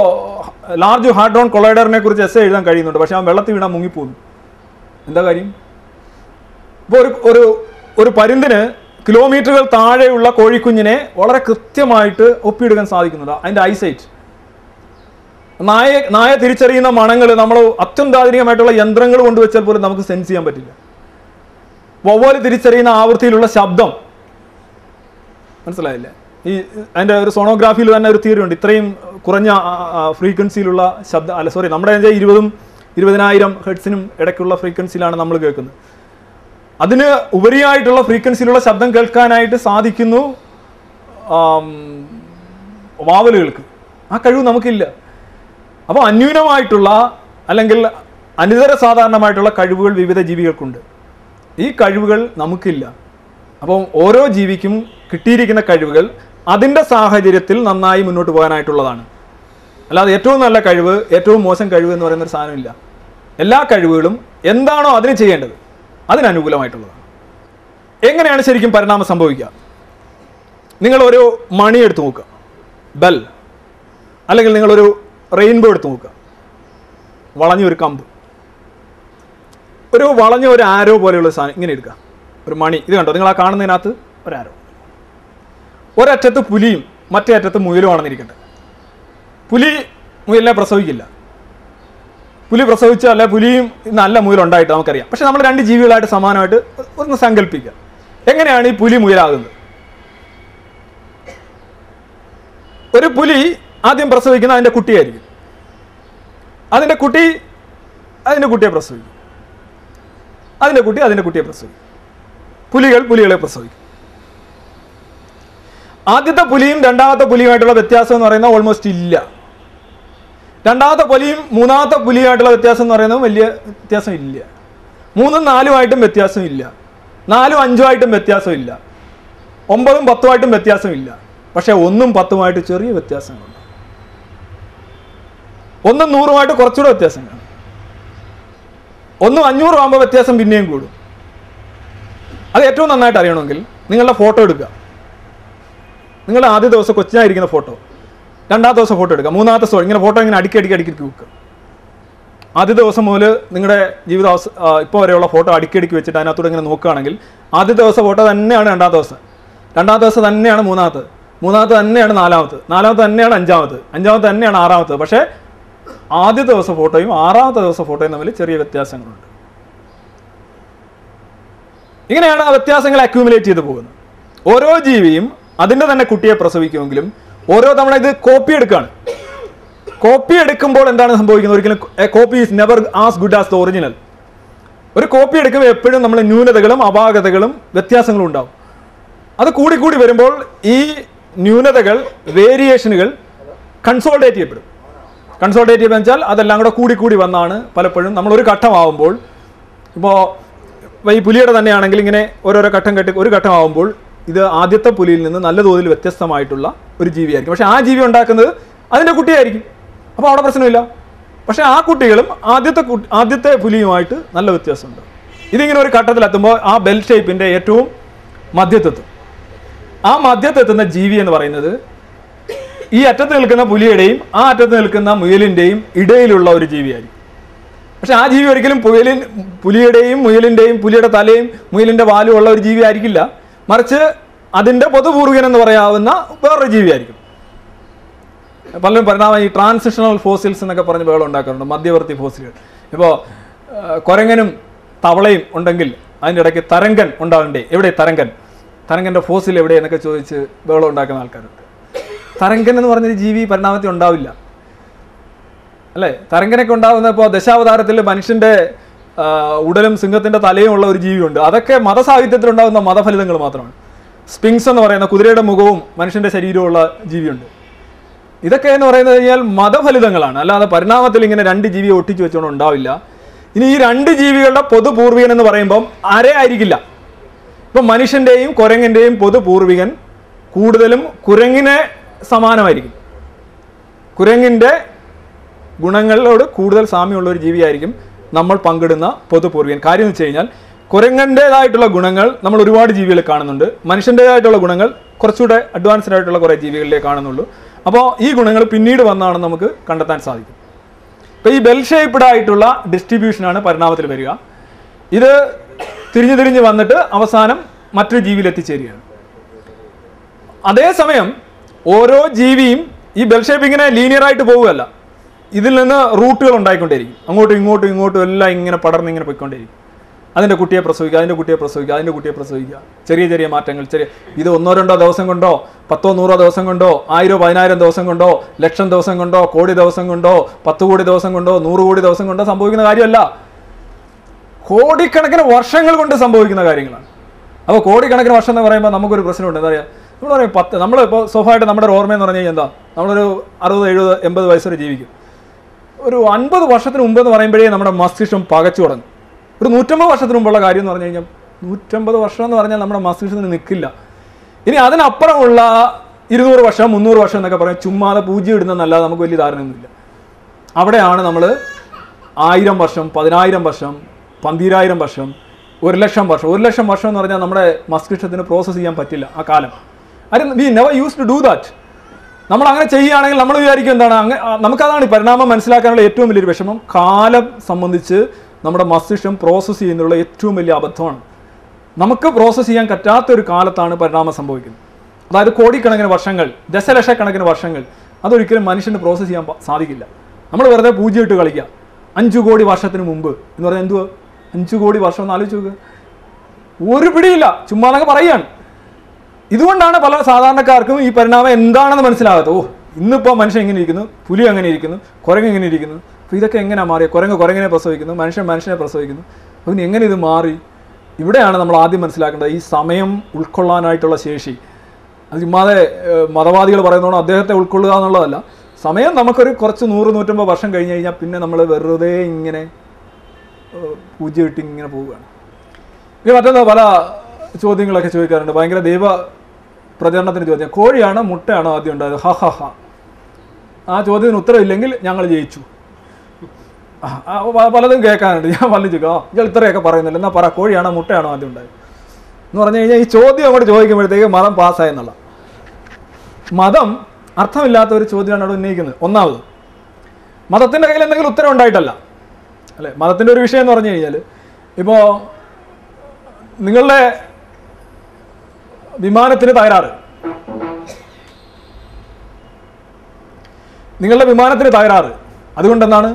ലാർജ് ഹാഡ്രോൺ കൊളൈഡറിനെ കുറിച്ച് എസ്സേ എഴുതാൻ കഴിയുന്നുണ്ട്, പക്ഷെ ആ വെള്ളത്തിൽ വീണാൽ മുങ്ങിപ്പോകുന്നു. എന്താ കാര്യം? ഇപ്പോൾ ഒരു പരുന്തിന് കിലോമീറ്ററുകൾ താഴെയുള്ള കോഴിക്കുഞ്ഞിനെ വളരെ കൃത്യമായിട്ട് ഒപ്പിയെടുക്കാൻ സാധിക്കുന്നുണ്ട്. അതിൻ്റെ ഐസൈറ്റ്. നായ തിരിച്ചറിയുന്ന മണങ്ങൾ നമ്മൾ അത്യന്താധുനികമായിട്ടുള്ള യന്ത്രങ്ങൾ കൊണ്ടുവച്ചാൽ പോലും നമുക്ക് സെൻസ് ചെയ്യാൻ പറ്റില്ല. വവ്വാല് തിരിച്ചറിയുന്ന ആവൃത്തിയിലുള്ള ശബ്ദം, മനസ്സിലായില്ലേ? അതിൻ്റെ ഒരു സോണോഗ്രാഫിയിൽ തന്നെ ഒരു തിയറി ഉണ്ട്. ഇത്രയും കുറഞ്ഞ ഫ്രീക്വൻസിയിലുള്ള ശബ്ദം, നമ്മുടെ 20,000 ഹെർട്സിനും ഇടയ്ക്കുള്ള ഫ്രീക്വൻസിയിലാണ് നമ്മൾ കേൾക്കുന്നത്. അതിന് ഉപരിയായിട്ടുള്ള ഫ്രീക്വൻസിയിലുള്ള ശബ്ദം കേൾക്കാനായിട്ട് സാധിക്കുന്നു വാവലുകൾക്ക്. ആ കഴിവ് നമുക്കില്ല. അപ്പോൾ അന്യൂനമായിട്ടുള്ള അല്ലെങ്കിൽ അനിതര സാധാരണമായിട്ടുള്ള കഴിവുകൾ വിവിധ ജീവികൾക്കുണ്ട്. ഈ കഴിവുകൾ നമുക്കില്ല. അപ്പം ഓരോ ജീവിക്കും കിട്ടിയിരിക്കുന്ന കഴിവുകൾ അതിൻ്റെ സാഹചര്യത്തിൽ നന്നായി മുന്നോട്ട് പോകാനായിട്ടുള്ളതാണ്. അല്ലാതെ ഏറ്റവും നല്ല കഴിവ്, ഏറ്റവും മോശം കഴിവ് എന്ന് പറയുന്നൊരു സാധനമില്ല. എല്ലാ കഴിവുകളും എന്താണോ അതിന് ചെയ്യേണ്ടത് അതിനനുകൂലമായിട്ടുള്ളതാണ്. എങ്ങനെയാണ് ശരിക്കും പരിണാമം സംഭവിക്കുക? നിങ്ങളൊരു മണി എടുത്ത് നോക്കുക, ബെൽ, അല്ലെങ്കിൽ നിങ്ങളൊരു റെയിൻബോ എടുത്ത് നോക്കുക, വളഞ്ഞൊരു കമ്പ്, വളഞ്ഞ ഒരു ആരോ പോലെയുള്ള സാധനം ഇങ്ങനെ എടുക്കുക, ഒരു മണി. ഇത് കണ്ടോ? നിങ്ങൾ ആ കാണുന്നതിനകത്ത് ഒരു ആരോ. ഒരറ്റത്ത് പുലിയും മറ്റേ അറ്റത്ത് മുയലുമാണെന്നിരിക്കട്ടെ. പുലി മുയലിനെ പ്രസവിക്കില്ല. പുലി പ്രസവിച്ചല്ല, പുലിയും നല്ല മുയലുണ്ടായിട്ട് നമുക്കറിയാം. പക്ഷെ നമ്മൾ രണ്ട് ജീവികളായിട്ട് സമാനമായിട്ട് ഒന്ന് സങ്കല്പിക്കുക. എങ്ങനെയാണ് ഈ പുലി മുയലാകുന്നത്? ഒരു പുലി ആദ്യം പ്രസവിക്കുന്ന അതിൻ്റെ കുട്ടിയായിരിക്കും. അതിൻ്റെ കുട്ടിയെ പ്രസവിക്കും. അതിൻ്റെ കുട്ടിയെ പ്രസവിക്കും. പുലികളെ പ്രസവിക്കും. ആദ്യത്തെ പുലിയും രണ്ടാമത്തെ പുലിയുമായിട്ടുള്ള വ്യത്യാസം എന്ന് പറയുന്നത് ഓൾമോസ്റ്റ് ഇല്ല. രണ്ടാമത്തെ പുലിയും മൂന്നാമത്തെ പുലിയുമായിട്ടുള്ള വ്യത്യാസം എന്ന് പറയുന്നത് വലിയ വ്യത്യാസം ഇല്ല. 3ഉം 4ഉമായിട്ടും വ്യത്യാസം ഇല്ല. 4ഉം 5ഉമായിട്ടും വ്യത്യാസം ഇല്ല. 9ഉം 10ഉമായിട്ടും വ്യത്യാസം ഇല്ല. പക്ഷെ 1ഉം 10ഉമായിട്ട് ചെറിയ വ്യത്യാസങ്ങളുണ്ട്. 1ഉം 100ഉമായിട്ട് കുറച്ചുകൂടെ വ്യത്യാസം കാണും. 1ഉം 500 ആകുമ്പോൾ വ്യത്യാസം പിന്നെയും കൂടും. അത് ഏറ്റവും നന്നായിട്ട് അറിയണമെങ്കിൽ നിങ്ങളുടെ ഫോട്ടോ എടുക്കുക. നിങ്ങൾ ആദ്യ ദിവസം കൊച്ചിനായിരിക്കുന്ന ഫോട്ടോ, രണ്ടാമത്തെ ദിവസം ഫോട്ടോ എടുക്കുക, മൂന്നാമത്തെ ദിവസം ഇങ്ങനെ ഫോട്ടോ ഇങ്ങനെ അടുക്കി വെക്കുക. ആദ്യ ദിവസം മുതൽ നിങ്ങളുടെ ഇപ്പോൾ വരെയുള്ള ഫോട്ടോ അടുക്കി വെച്ചിട്ട് അതിനകത്തൂടെ ഇങ്ങനെ നോക്കുകയാണെങ്കിൽ ആദ്യത്തെ ദിവസം ഫോട്ടോ തന്നെയാണ് രണ്ടാമത്തെ ദിവസം തന്നെയാണ് മൂന്നാമത്തെ തന്നെയാണ് നാലാമത്തെ തന്നെയാണ് അഞ്ചാമത്തെ തന്നെയാണ് ആറാമത്തെ. പക്ഷേ ആദ്യത്തെ ദിവസം ഫോട്ടോയും ആറാമത്തെ ദിവസം ഫോട്ടോയും തമ്മിൽ ചെറിയ വ്യത്യാസങ്ങളുണ്ട്. ഇങ്ങനെയാണ് ആ വ്യത്യാസങ്ങൾ അക്യൂമുലേറ്റ് ചെയ്ത് പോകുന്നത്. ഓരോ ജീവിയും അതിൻ്റെ തന്നെ കുട്ടിയെ പ്രസവിക്കുമെങ്കിലും ഓരോ തവണ ഇത് കോപ്പി എടുക്കുകയാണ്. കോപ്പി എടുക്കുമ്പോൾ എന്താണ് സംഭവിക്കുന്നത്? ഒരിക്കലും copy is never as good as the original. ഒരു കോപ്പി എടുക്കുമ്പോൾ എപ്പോഴും നമ്മൾ ന്യൂനതകളും അപാകതകളും വ്യത്യാസങ്ങളും ഉണ്ടാവും. അത് കൂടി വരുമ്പോൾ ഈ ന്യൂനതകൾ, വേരിയേഷനുകൾ കൺസോൾട്ടേറ്റ് ചെയ്യപ്പെടും. കൺസോൾട്ടേറ്റ് ചെയ്യുക വെച്ചാൽ അതെല്ലാം കൂടെ കൂടി വന്നാണ് പലപ്പോഴും നമ്മളൊരു ഘട്ടമാവുമ്പോൾ, ഇപ്പോൾ ഈ പുലിയുടെ തന്നെയാണെങ്കിൽ ഇങ്ങനെ ഓരോരോ ഒരു ഘട്ടമാവുമ്പോൾ ഇത് ആദ്യത്തെ പുലിയിൽ നിന്ന് നല്ല തോതിൽ വ്യത്യസ്തമായിട്ടുള്ള ഒരു ജീവിയായിരിക്കും. പക്ഷെ ആ ജീവി ഉണ്ടാക്കുന്നത് അതിൻ്റെ കുട്ടിയായിരിക്കും. അപ്പോൾ അവിടെ പ്രശ്നമില്ല. പക്ഷേ ആ കുട്ടികളും ആദ്യത്തെ പുലിയുമായിട്ട് നല്ല വ്യത്യാസമുണ്ട്. ഇതിങ്ങനെ ഒരു ഘട്ടത്തിലെത്തുമ്പോൾ ആ ബെൽ ഷേപ്പിൻ്റെ ഏറ്റവും മധ്യത്തെത്തും. ആ മധ്യത്തെത്തുന്ന ജീവി എന്ന് പറയുന്നത് ഈ അറ്റത്ത് നിൽക്കുന്ന പുലിയുടെയും ആ അറ്റത്ത് നിൽക്കുന്ന മുയലിൻ്റെയും ഇടയിലുള്ള ഒരു ജീവിയായിരിക്കും. പക്ഷെ ആ ജീവി ഒരിക്കലും പുലിയുടെയും മുയലിൻ്റെയും, പുലിയുടെ തലയും മുയലിൻ്റെ വാലും ഉള്ള ഒരു ജീവി ആയിരിക്കില്ല. മറിച്ച് അതിൻ്റെ പൊതുപൂർവികൻ എന്ന് പറയാവുന്ന വേറൊരു ജീവിയായിരിക്കും. പലരും പരിണാമം ഈ ട്രാൻസിഷണൽ ഫോസിൽസ് എന്നൊക്കെ പറഞ്ഞ് ബഹളം ഉണ്ടാക്കാറുണ്ട്, മധ്യവർത്തി ഫോസിലുകൾ. ഇപ്പോൾ കുരങ്ങനും തവളയും ഉണ്ടെങ്കിൽ അതിൻ്റെ ഇടയ്ക്ക് തരങ്കൻ ഉണ്ടാകണ്ടേ? എവിടെ തരങ്കൻ്റെ ഫോസിൽ എവിടെ എന്നൊക്കെ ചോദിച്ച് ബഹളം ഉണ്ടാക്കുന്ന ആൾക്കാരുണ്ട്. തരങ്കൻ എന്ന് പറഞ്ഞൊരു ജീവി പരിണാമത്തിൽ ഉണ്ടാവില്ല, അല്ലേ? തരങ്കനൊക്കെ ഉണ്ടാകുന്ന ഇപ്പോൾ ദശാവതാരത്തിൽ മനുഷ്യൻ്റെ ഉടലും സിംഹത്തിൻ്റെ തലയും ഉള്ള ഒരു ജീവിയുണ്ട്. അതൊക്കെ മതസാഹിത്യത്തിൽ ഉണ്ടാകുന്ന മതഫലിതങ്ങൾ മാത്രമാണ്. സ്പിങ്സ് എന്ന് പറയുന്ന കുതിരയുടെ മുഖവും മനുഷ്യൻ്റെ ശരീരമുള്ള ജീവിയുണ്ട്. ഇതൊക്കെ എന്ന് പറയുന്നത് കഴിഞ്ഞാൽ മതഫലിതങ്ങളാണ്, അല്ലാതെ പരിണാമത്തിൽ ഇങ്ങനെ രണ്ട് ജീവിയെ ഒട്ടിച്ചു വെച്ചുകൊണ്ട് ഉണ്ടാവില്ല. ഇനി ഈ രണ്ട് ജീവികളുടെ പൊതുപൂർവികൻ എന്ന് പറയുമ്പം ആയിരിക്കില്ല. ഇപ്പം മനുഷ്യൻ്റെയും കുരങ്ങിൻ്റെയും പൊതുപൂർവികൻ കൂടുതലും കുരങ്ങിനെ സമാനമായിരിക്കും. കുരങ്ങിൻ്റെ ഗുണങ്ങളോട് കൂടുതൽ സാമ്യമുള്ള ഒരു ജീവിയായിരിക്കും നമ്മൾ പങ്കിടുന്ന പൊതുപൂർവികൻ. കാര്യം എന്ന് വെച്ച് കഴിഞ്ഞാൽ കുരങ്ങൻ്റേതായിട്ടുള്ള ഗുണങ്ങൾ നമ്മൾ ഒരുപാട് ജീവികളിൽ കാണുന്നുണ്ട്. മനുഷ്യൻ്റേതായിട്ടുള്ള ഗുണങ്ങൾ കുറച്ചുകൂടെ അഡ്വാൻസ്ഡ് ആയിട്ടുള്ള കുറേ ജീവികളിലേ കാണുന്നുള്ളൂ. അപ്പോൾ ഈ ഗുണങ്ങൾ പിന്നീട് വന്നാണെന്ന് നമുക്ക് കണ്ടെത്താൻ സാധിക്കും. ഇപ്പോൾ ഈ ബെൽ ഷേപ്പ്ഡ് ആയിട്ടുള്ള ഡിസ്ട്രിബ്യൂഷനാണ് പരിണാമത്തിൽ വരിക. ഇത് തിരിഞ്ഞ് വന്നിട്ട് അവസാനം മറ്റൊരു ജീവിയിൽ എത്തിച്ചേരുകയാണ്. അതേസമയം ഓരോ ജീവിയും ഈ ബെൽ ഷേപ്പ് ഇങ്ങനെ ലീനിയറായിട്ട് പോവുകയല്ല. ഇതിൽ നിന്ന് റൂട്ടുകൾ ഉണ്ടായിക്കൊണ്ടേയിരിക്കും. അങ്ങോട്ടും ഇങ്ങോട്ടും എല്ലാം ഇങ്ങനെ പടർന്ന് ഇങ്ങനെ പോയിക്കൊണ്ടേയിരിക്കും. അതിൻ്റെ കുട്ടിയെ പ്രസവിക്കുക, അതിൻ്റെ കുട്ടിയെ പ്രസവിക്കുക, ചെറിയ മാറ്റങ്ങൾ. ഇത് 1-2 ദിവസം കൊണ്ടോ 10-100 ദിവസം കൊണ്ടോ 1000-10,000 ദിവസം കൊണ്ടോ 1,00,000 ദിവസം കൊണ്ടോ കോടി ദിവസം കൊണ്ടോ 10 കോടി ദിവസം കൊണ്ടോ 100 കോടി ദിവസം കൊണ്ടോ സംഭവിക്കുന്ന കാര്യമല്ല. കോടിക്കണക്കിന് വർഷങ്ങൾ കൊണ്ട് സംഭവിക്കുന്ന കാര്യങ്ങളാണ്. അപ്പോൾ കോടിക്കണക്കിന് വർഷം എന്ന് പറയുമ്പോൾ നമുക്കൊരു പ്രശ്നമുണ്ട്. എന്താ പറയുക, നമ്മൾ പറയും നമ്മളിപ്പോൾ സ്വാഭാവികമായിട്ട് നമ്മുടെ ഒരു ഓർമ്മയെന്ന് പറഞ്ഞു കഴിഞ്ഞാൽ എന്താ, നമ്മളൊരു 60-70-80 വയസ്സ് വരെ ജീവിക്കും. ഒരു 50 വർഷത്തിന് മുമ്പ് എന്ന് പറയുമ്പോഴേ നമ്മുടെ മസ്തിഷ്കം പകച്ചു തുടങ്ങും. ഒരു 150 വർഷത്തിന് മുമ്പുള്ള കാര്യം എന്ന് പറഞ്ഞു കഴിഞ്ഞാൽ 150 വർഷം എന്ന് പറഞ്ഞാൽ നമ്മുടെ മസ്തിഷ്കത്തിന് നിൽക്കില്ല. ഇനി അതിനപ്പുറമുള്ള 200 വർഷം 300 വർഷം എന്നൊക്കെ പറയാം ചുമ്മാതെ പൂജ്യം ഇടുന്നതല്ലാതെ നമുക്ക് വലിയ ധാരണയൊന്നുമില്ല. അവിടെയാണ് നമ്മൾ 1000 വർഷം 10,000 വർഷം 12,000 വർഷം 1,00,000 വർഷം 1,00,000 വർഷം എന്ന് പറഞ്ഞാൽ നമ്മുടെ മസ്തിഷ്കത്തിന് പ്രോസസ്സ് ചെയ്യാൻ പറ്റില്ല ആ കാലം. We never use to do that. നമ്മൾ അങ്ങനെ ചെയ്യുകയാണെങ്കിൽ നമ്മൾ വിചാരിക്കും എന്താണ്, നമുക്കതാണ് ഈ പരിണാമം മനസ്സിലാക്കാനുള്ള ഏറ്റവും വലിയൊരു വിഷമം. കാലം സംബന്ധിച്ച് നമ്മുടെ മസ്തിഷ്കം പ്രോസസ്സ് ചെയ്യുന്നതിനുള്ള ഏറ്റവും വലിയ അബദ്ധമാണ്. നമുക്ക് പ്രോസസ്സ് ചെയ്യാൻ പറ്റാത്തൊരു കാലത്താണ് പരിണാമം സംഭവിക്കുന്നത്. അതായത് കോടിക്കണക്കിന് വർഷങ്ങൾ, ദശലക്ഷക്കണക്കിന് വർഷങ്ങൾ, അതൊരിക്കലും മനുഷ്യന് പ്രോസസ്സ് ചെയ്യാൻ സാധിക്കില്ല. നമ്മൾ വെറുതെ പൂജ്യം ഇട്ട് കളിക്കുക. 5 കോടി വർഷത്തിന് മുമ്പ് എന്ന് പറഞ്ഞാൽ എന്തുവാ, 5 കോടി വർഷം എന്ന് ആലോചിച്ച് നോക്കുക. ഒരു പിടിയില്ല, ചുമ്മാ എന്നൊക്കെ പറയുകയാണ്. ഇതുകൊണ്ടാണ് പല സാധാരണക്കാർക്കും ഈ പരിണാമം എന്താണെന്ന് മനസ്സിലാകാത്തത്. ഇന്നിപ്പോൾ മനുഷ്യൻ എങ്ങനെ ഇരിക്കുന്നു, പുലി അങ്ങനെ ഇരിക്കുന്നു, കുരങ്ങ് എങ്ങനെ ഇരിക്കുന്നു, അപ്പോൾ ഇതൊക്കെ എങ്ങനെയാണ് മാറിയ, കുരങ്ങിനെ പ്രസവിക്കുന്നു, മനുഷ്യനെ പ്രസവിക്കുന്നു, അപ്പോൾ എങ്ങനെ ഇത് മാറി? ഇവിടെയാണ് നമ്മൾ ആദ്യം മനസ്സിലാക്കേണ്ടത് ഈ സമയം ഉൾക്കൊള്ളാനായിട്ടുള്ള ശേഷി. അത് ചുമ്മാതെ മതവാദികൾ പറയുന്നതോണം അദ്ദേഹത്തെ ഉൾക്കൊള്ളുക എന്നുള്ളതല്ല. സമയം നമുക്കൊരു കുറച്ച് 100-150 വർഷം കഴിഞ്ഞ് കഴിഞ്ഞാൽ പിന്നെ നമ്മൾ വെറുതെ ഇങ്ങനെ പൂജ്യം ഇട്ട് ഇങ്ങനെ പോവുകയാണ്. ഇനി മറ്റൊന്ന് പല ചോദ്യങ്ങളൊക്കെ ചോദിക്കാറുണ്ട്. ഭയങ്കര ദൈവ പ്രചരണത്തിന് ചോദ്യം, കോഴിയാണോ മുട്ടയാണോ ആദ്യം ഉണ്ടായത്? ആ ചോദ്യത്തിന് ഉത്തരവില്ലെങ്കിൽ ഞങ്ങൾ ജയിച്ചു. പലതും കേൾക്കാനുണ്ട്. ഞാൻ പറഞ്ഞു ഇയാൾ ഇത്രയൊക്കെ പറയുന്നില്ല, എന്നാൽ പറ കോഴിയാണോ മുട്ടയാണോ ആദ്യം ഉണ്ടായത് എന്ന് പറഞ്ഞു കഴിഞ്ഞാൽ ഈ ചോദ്യം അങ്ങോട്ട് ചോദിക്കുമ്പോഴത്തേക്ക് മതം പാസ്സായെന്നുള്ള. മതം അർത്ഥമില്ലാത്ത ഒരു ചോദ്യമാണ് അവിടെ ഉന്നയിക്കുന്നത്. ഒന്നാമത് മതത്തിൻ്റെ കയ്യിൽ എന്തെങ്കിലും ഉത്തരം ഉണ്ടായിട്ടല്ല, അല്ലേ? മതത്തിൻ്റെ ഒരു വിഷയം എന്ന് പറഞ്ഞു കഴിഞ്ഞാൽ ഇപ്പോൾ നിങ്ങളുടെ വിമാനത്തിന് തകരാറ്, അതുകൊണ്ടെന്താണ്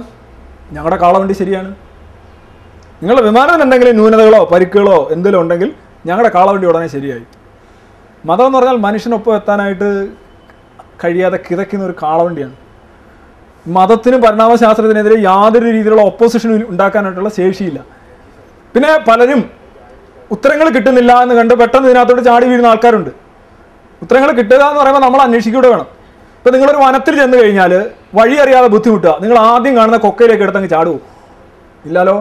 ഞങ്ങളുടെ കാളവണ്ടി ശരിയാണ്. നിങ്ങളുടെ വിമാനത്തിന് എന്തെങ്കിലും ന്യൂനതകളോ പരിക്കുകളോ എന്തെങ്കിലും ഉണ്ടെങ്കിൽ ഞങ്ങളുടെ കാളവണ്ടി ഉടനെ ശരിയായി. മതം എന്ന് പറഞ്ഞാൽ മനുഷ്യനൊപ്പം എത്താനായിട്ട് കഴിയാതെ കിതയ്ക്കുന്ന ഒരു കാളവണ്ടിയാണ്. മതത്തിനും പരിണാമശാസ്ത്രത്തിനെതിരെ യാതൊരു രീതിയിലുള്ള ഒപ്പോസിഷനും ഉണ്ടാക്കാനായിട്ടുള്ള ശേഷിയില്ല. പിന്നെ പലരും ഉത്തരങ്ങൾ കിട്ടുന്നില്ല എന്ന് കണ്ട് പെട്ടെന്ന് ഇതിനകത്തോട്ട് ചാടി വീഴുന്ന ആൾക്കാരുണ്ട്. ഉത്തരങ്ങൾ കിട്ടുക എന്ന് പറയുമ്പോൾ നമ്മൾ അന്വേഷിക്കൂടെ വേണം. ഇപ്പോൾ നിങ്ങളൊരു വനത്തിൽ ചെന്ന് കഴിഞ്ഞാൽ വഴി അറിയാതെ ബുദ്ധിമുട്ടുക, നിങ്ങൾ ആദ്യം കാണുന്ന കൊക്കയിലേക്ക് എടുത്തങ്ങ് ചാടുമോ? ഇല്ലല്ലോ,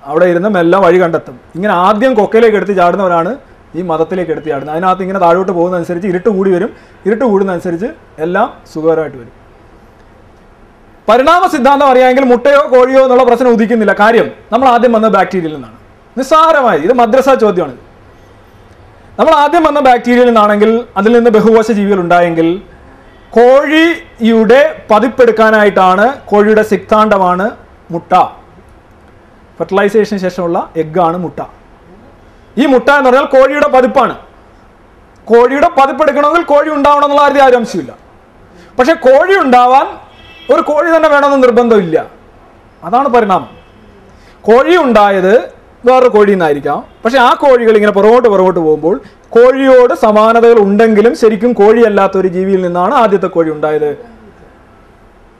അവിടെ ഇരുന്ന് മെല്ലെ വഴി കണ്ടെത്തും. ഇങ്ങനെ ആദ്യം കൊക്കയിലേക്ക് എടുത്ത് ചാടുന്നവരാണ് ഈ മതത്തിലേക്ക് എടുത്ത് ചാടുന്നത്. അതിനകത്ത് ഇങ്ങനെ താഴോട്ട് പോകുന്നതനുസരിച്ച് ഇരുട്ട് കൂടി വരും, ഇരുട്ട് കൂടുന്നതനുസരിച്ച് എല്ലാം സുഖകരമായിട്ട് വരും. പരിണാമ സിദ്ധാന്തം അറിയാമെങ്കിൽ മുട്ടയോ കോഴിയോ എന്നുള്ള പ്രശ്നം ഉദിക്കുന്നില്ല. കാര്യം നമ്മൾ ആദ്യം വന്ന ബാക്ടീരിയയിൽ നിന്നാണ്. നിസ്സാരമായി, ഇത് മദ്രസ ചോദ്യമാണ്. നമ്മൾ ആദ്യം വന്ന ബാക്ടീരിയയിൽ നിന്നാണെങ്കിൽ അതിൽ നിന്ന് ബഹുകോശ ജീവികൾ ഉണ്ടായെങ്കിൽ കോഴിയുടെ പതിപ്പെടുക്കാനായിട്ടാണ്, കോഴിയുടെ സിക്താണ്ഡമാണ് മുട്ട. ഫെർട്ടിലൈസേഷന് ശേഷമുള്ള എഗ്ഗാണ് മുട്ട. ഈ മുട്ട എന്ന് പറഞ്ഞാൽ കോഴിയുടെ പതിപ്പാണ്. കോഴിയുടെ പതിപ്പെടുക്കണമെങ്കിൽ കോഴി ഉണ്ടാവണം എന്നുള്ള ആരും ആംശമില്ല. പക്ഷെ കോഴി ഉണ്ടാവാൻ ഒരു കോഴി തന്നെ വേണമെന്ന് നിർബന്ധമില്ല. അതാണ് പരിണാമം. കോഴി ഉണ്ടായത് വേറൊരു കോഴിയിൽ നിന്നായിരിക്കാം. പക്ഷെ ആ കോഴികൾ ഇങ്ങനെ പുറകോട്ട് പോകുമ്പോൾ കോഴിയോട് സമാനതകൾ ഉണ്ടെങ്കിലും ശരിക്കും കോഴിയല്ലാത്ത ഒരു ജീവിയിൽ നിന്നാണ് ആദ്യത്തെ കോഴി ഉണ്ടായത്.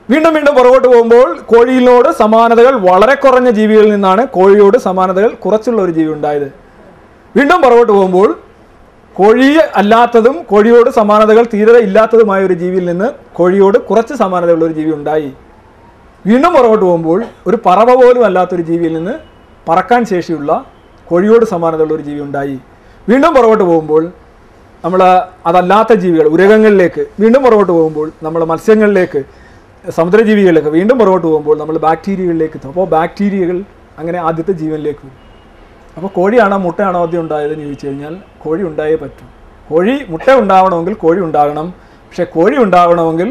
വീണ്ടും പുറകോട്ട് പോകുമ്പോൾ കോഴിയിനോട് സമാനതകൾ വളരെ കുറഞ്ഞ ജീവികളിൽ നിന്നാണ് കോഴിയോട് സമാനതകൾ കുറച്ചുള്ള ഒരു ജീവി ഉണ്ടായത്. വീണ്ടും പുറകോട്ട് പോകുമ്പോൾ കോഴി അല്ലാത്തതും കോഴിയോട് സമാനതകൾ തീരെ ഇല്ലാത്തതുമായ ഒരു ജീവിയിൽ നിന്ന് കോഴിയോട് കുറച്ച് സമാനതയുള്ള ഒരു ജീവി ഉണ്ടായി. വീണ്ടും പുറകോട്ട് പോകുമ്പോൾ ഒരു പറവ പോലും അല്ലാത്തൊരു ജീവിയിൽ നിന്ന് പറക്കാൻ ശേഷിയുള്ള കോഴിയോട് സമാനതയുള്ള ഒരു ജീവി ഉണ്ടായി. വീണ്ടും പുറകോട്ട് പോകുമ്പോൾ നമ്മൾ അതല്ലാത്ത ജീവികൾ ഉരകങ്ങളിലേക്ക്, വീണ്ടും പുറകോട്ട് പോകുമ്പോൾ നമ്മൾ മത്സ്യങ്ങളിലേക്ക്, സമുദ്രജീവികളിലേക്ക്, വീണ്ടും പുറകോട്ട് പോകുമ്പോൾ നമ്മൾ ബാക്ടീരിയകളിലേക്ക് എത്തും. അപ്പോൾ ബാക്ടീരിയകൾ അങ്ങനെ ആദ്യത്തെ ജീവനിലേക്ക് വരും. അപ്പോൾ കോഴിയാണോ മുട്ടയാണോ ആദ്യം ഉണ്ടായതെന്ന് ചോദിച്ചു കഴിഞ്ഞാൽ കോഴി ഉണ്ടായേ പറ്റും. കോഴി മുട്ട ഉണ്ടാവണമെങ്കിൽ കോഴി ഉണ്ടാകണം. പക്ഷേ കോഴി ഉണ്ടാകണമെന്ന്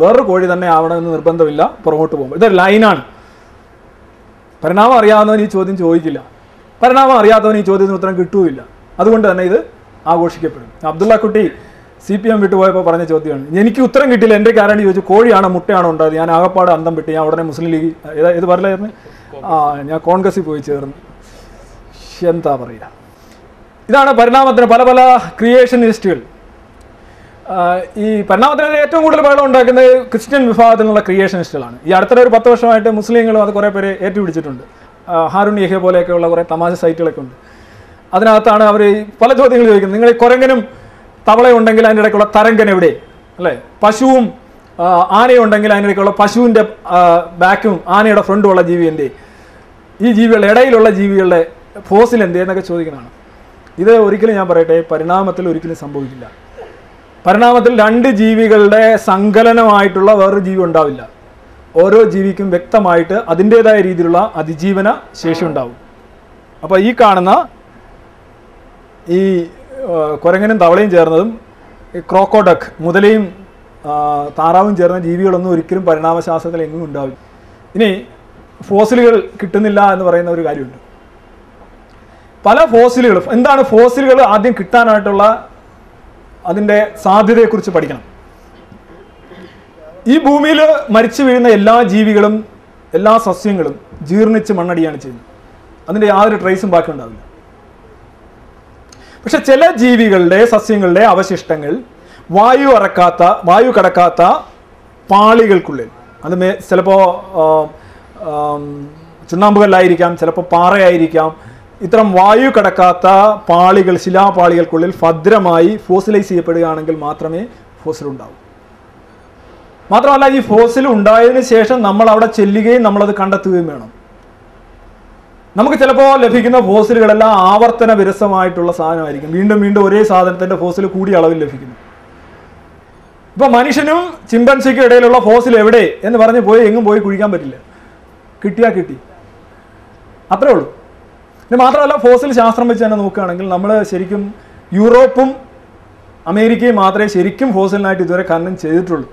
വേറൊരു കോഴി തന്നെ ആവണമെന്ന് നിർബന്ധമില്ല പുറകോട്ട് പോകുമ്പോൾ. ഇതൊരു ലൈനാണ്. പരിണാമം അറിയാവുന്നവൻ ഈ ചോദ്യം ചോദിക്കില്ല, പരിണാമം അറിയാത്തവൻ ഈ ചോദ്യത്തിന് ഉത്തരം കിട്ടുകയില്ല. അതുകൊണ്ട് തന്നെ ഇത് ആഘോഷിക്കപ്പെടും. അബ്ദുള്ള കുട്ടി CPM വിട്ടുപോയപ്പോൾ പറഞ്ഞ ചോദ്യമാണ്. എനിക്ക് ഉത്തരം കിട്ടിയില്ല, എൻ്റെ ഗ്യാരണ്ടി ചോദിച്ചു കോഴിയാണോ മുട്ടയാണോ ഉണ്ടായത്. ഞാൻ ആകപ്പാട് അന്തം വിട്ട് ഞാൻ ഉടനെ മുസ്ലിം ലീഗ് ഏത് പറഞ്ഞായിരുന്നു, ഞാൻ കോൺഗ്രസിൽ പോയി ചേർന്നു. എന്താ പറയുക, ഇതാണ് പരിണാമത്തിന് പല പല ക്രിയേഷനിസ്റ്റുകൾ. ഈ പരിണാമത്തിന് ഏറ്റവും കൂടുതൽ ബഹളം ഉണ്ടാക്കുന്നത് ക്രിസ്ത്യൻ വിഭാഗത്തിൽ നിന്നുള്ള ക്രിയേഷനിസ്റ്റുകളാണ്. ഈ അടുത്ത ഒരു 10 വർഷമായിട്ട് മുസ്ലിങ്ങളും അത് കുറേ പേര് ഏറ്റുപിടിച്ചിട്ടുണ്ട്. ഹാരൂൺ യഹ്യ പോലെയൊക്കെയുള്ള കുറേ തമാശ സൈറ്റുകളൊക്കെ ഉണ്ട്. അതിനകത്താണ് അവർ പല ചോദ്യങ്ങൾ ചോദിക്കുന്നത്. നിങ്ങൾ കുരങ്ങനും തവളയുണ്ടെങ്കിൽ അതിൻ്റെ ഇടയ്ക്കുള്ള തരംഗൻ എവിടെ, അല്ലേ? പശുവും ആനയുണ്ടെങ്കിൽ അതിൻ്റെ ഇടയ്ക്കുള്ള പശുവിൻ്റെ ബാക്കും ആനയുടെ ഫ്രണ്ടും ഉള്ള ജീവി എന്തേ? ഈ ജീവികളുടെ ഇടയിലുള്ള ജീവികളുടെ ഫോസിൽ എന്തേ എന്നൊക്കെ ചോദിക്കുന്നതാണ്. ഇത് ഒരിക്കലും ഞാൻ പറയട്ടെ, പരിണാമത്തിൽ ഒരിക്കലും സംഭവിക്കില്ല. പരിണാമത്തിൽ 2 ജീവികളുടെ സങ്കലനമായിട്ടുള്ള വേറൊരു ജീവി ഉണ്ടാവില്ല. ഓരോ ജീവിക്കും വ്യക്തമായിട്ട് അതിൻ്റേതായ രീതിയിലുള്ള അതിജീവന ശേഷി ഉണ്ടാവും. അപ്പോൾ ഈ കാണുന്ന ഈ കുരങ്ങനും തവളയും ചേർന്നതും ക്രോക്കോഡക്ക് മുതലയും താറാവും ചേർന്ന ജീവികളൊന്നും ഒരിക്കലും പരിണാമശാസ്ത്രത്തിൽ എങ്ങും ഉണ്ടാവില്ല. ഇനി ഫോസിലുകൾ കിട്ടുന്നില്ല എന്ന് പറയുന്ന ഒരു കാര്യമുണ്ട്. പല ഫോസിലുകൾ, എന്താണ് ഫോസിലുകൾ ആദ്യം കിട്ടാനായിട്ടുള്ള അതിൻ്റെ സാധ്യതയെക്കുറിച്ച് പഠിക്കണം. ഈ ഭൂമിയിൽ മരിച്ചു വീഴുന്ന എല്ലാ ജീവികളും എല്ലാ സസ്യങ്ങളും ജീർണിച്ച് മണ്ണടിയാണ് ചെയ്യുന്നത്. അതിൻ്റെ യാതൊരു ട്രേസും ബാക്കി ഉണ്ടാവില്ല. പക്ഷെ ചില ജീവികളുടെ സസ്യങ്ങളുടെ അവശിഷ്ടങ്ങൾ വായു കടക്കാത്ത പാളികൾക്കുള്ളിൽ, അത് ചിലപ്പോൾ ചുണ്ണാമ്പുകല്ലായിരിക്കാം, ചിലപ്പോൾ പാറയായിരിക്കാം, ഇത്തരം വായു കടക്കാത്ത പാളികൾ, ശിലാപാളികൾക്കുള്ളിൽ ഭദ്രമായി ഫോസിലൈസ് ചെയ്യപ്പെടുകയാണെങ്കിൽ മാത്രമേ ഫോസിൽ ഉണ്ടാവൂ. മാത്രമല്ല, ഈ ഫോസിൽ ഉണ്ടായതിനു ശേഷം നമ്മൾ അവിടെ ചെല്ലുകയും നമ്മളത് കണ്ടെത്തുകയും വേണം. നമുക്ക് ചിലപ്പോൾ ലഭിക്കുന്ന ഫോസിലുകളെല്ലാം ആവർത്തന വിരസമായിട്ടുള്ള സാധനമായിരിക്കും. വീണ്ടും വീണ്ടും ഒരേ സാധനത്തിൻ്റെ ഫോസിൽ കൂടിയ അളവിൽ ലഭിക്കുന്നു. ഇപ്പോൾ മനുഷ്യനും ചിമ്പൻസിക്കും ഇടയിലുള്ള ഫോസിൽ എവിടെ എന്ന് പറഞ്ഞ് പോയി എങ്ങും പോയി കുഴിക്കാൻ പറ്റില്ല. കിട്ടിയാൽ കിട്ടി, അത്രേ ഉള്ളൂ. ഇത് മാത്രമല്ല, ഫോസിൽ ശാസ്ത്രം വെച്ച് തന്നെ നോക്കുകയാണെങ്കിൽ നമ്മൾ ശരിക്കും യൂറോപ്പും അമേരിക്കയും മാത്രമേ ശരിക്കും ഫോസിലിനായിട്ട് ഇതുവരെ ഖനനം ചെയ്തിട്ടുള്ളൂ.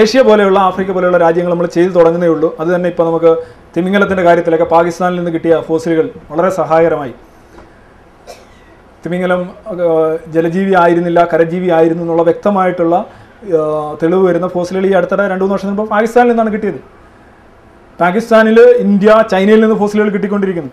ഏഷ്യ പോലെയുള്ള ആഫ്രിക്ക പോലെയുള്ള രാജ്യങ്ങൾ നമ്മൾ ചെയ്തു തുടങ്ങുന്നേ ഉള്ളൂ. അത് തന്നെ ഇപ്പോൾ നമുക്ക് തിമിംഗലത്തിൻ്റെ കാര്യത്തിലൊക്കെ പാകിസ്ഥാനിൽ നിന്ന് കിട്ടിയ ഫോസിലുകൾ വളരെ സഹായകരമായി. തിമിംഗലം ജലജീവി ആയിരുന്നില്ല, കരജീവി ആയിരുന്നു എന്നുള്ള വ്യക്തമായിട്ടുള്ള തെളിവ് വരുന്ന ഫോസിലുകൾ ഈ അടുത്തിടെ 2-3 വർഷം മുമ്പ് പാകിസ്ഥാനിൽ നിന്നാണ് കിട്ടിയത്. പാകിസ്ഥാനിൽ, ഇന്ത്യ, ചൈനയിൽ നിന്ന് ഫോസിലുകൾ കിട്ടിക്കൊണ്ടിരിക്കുന്നു.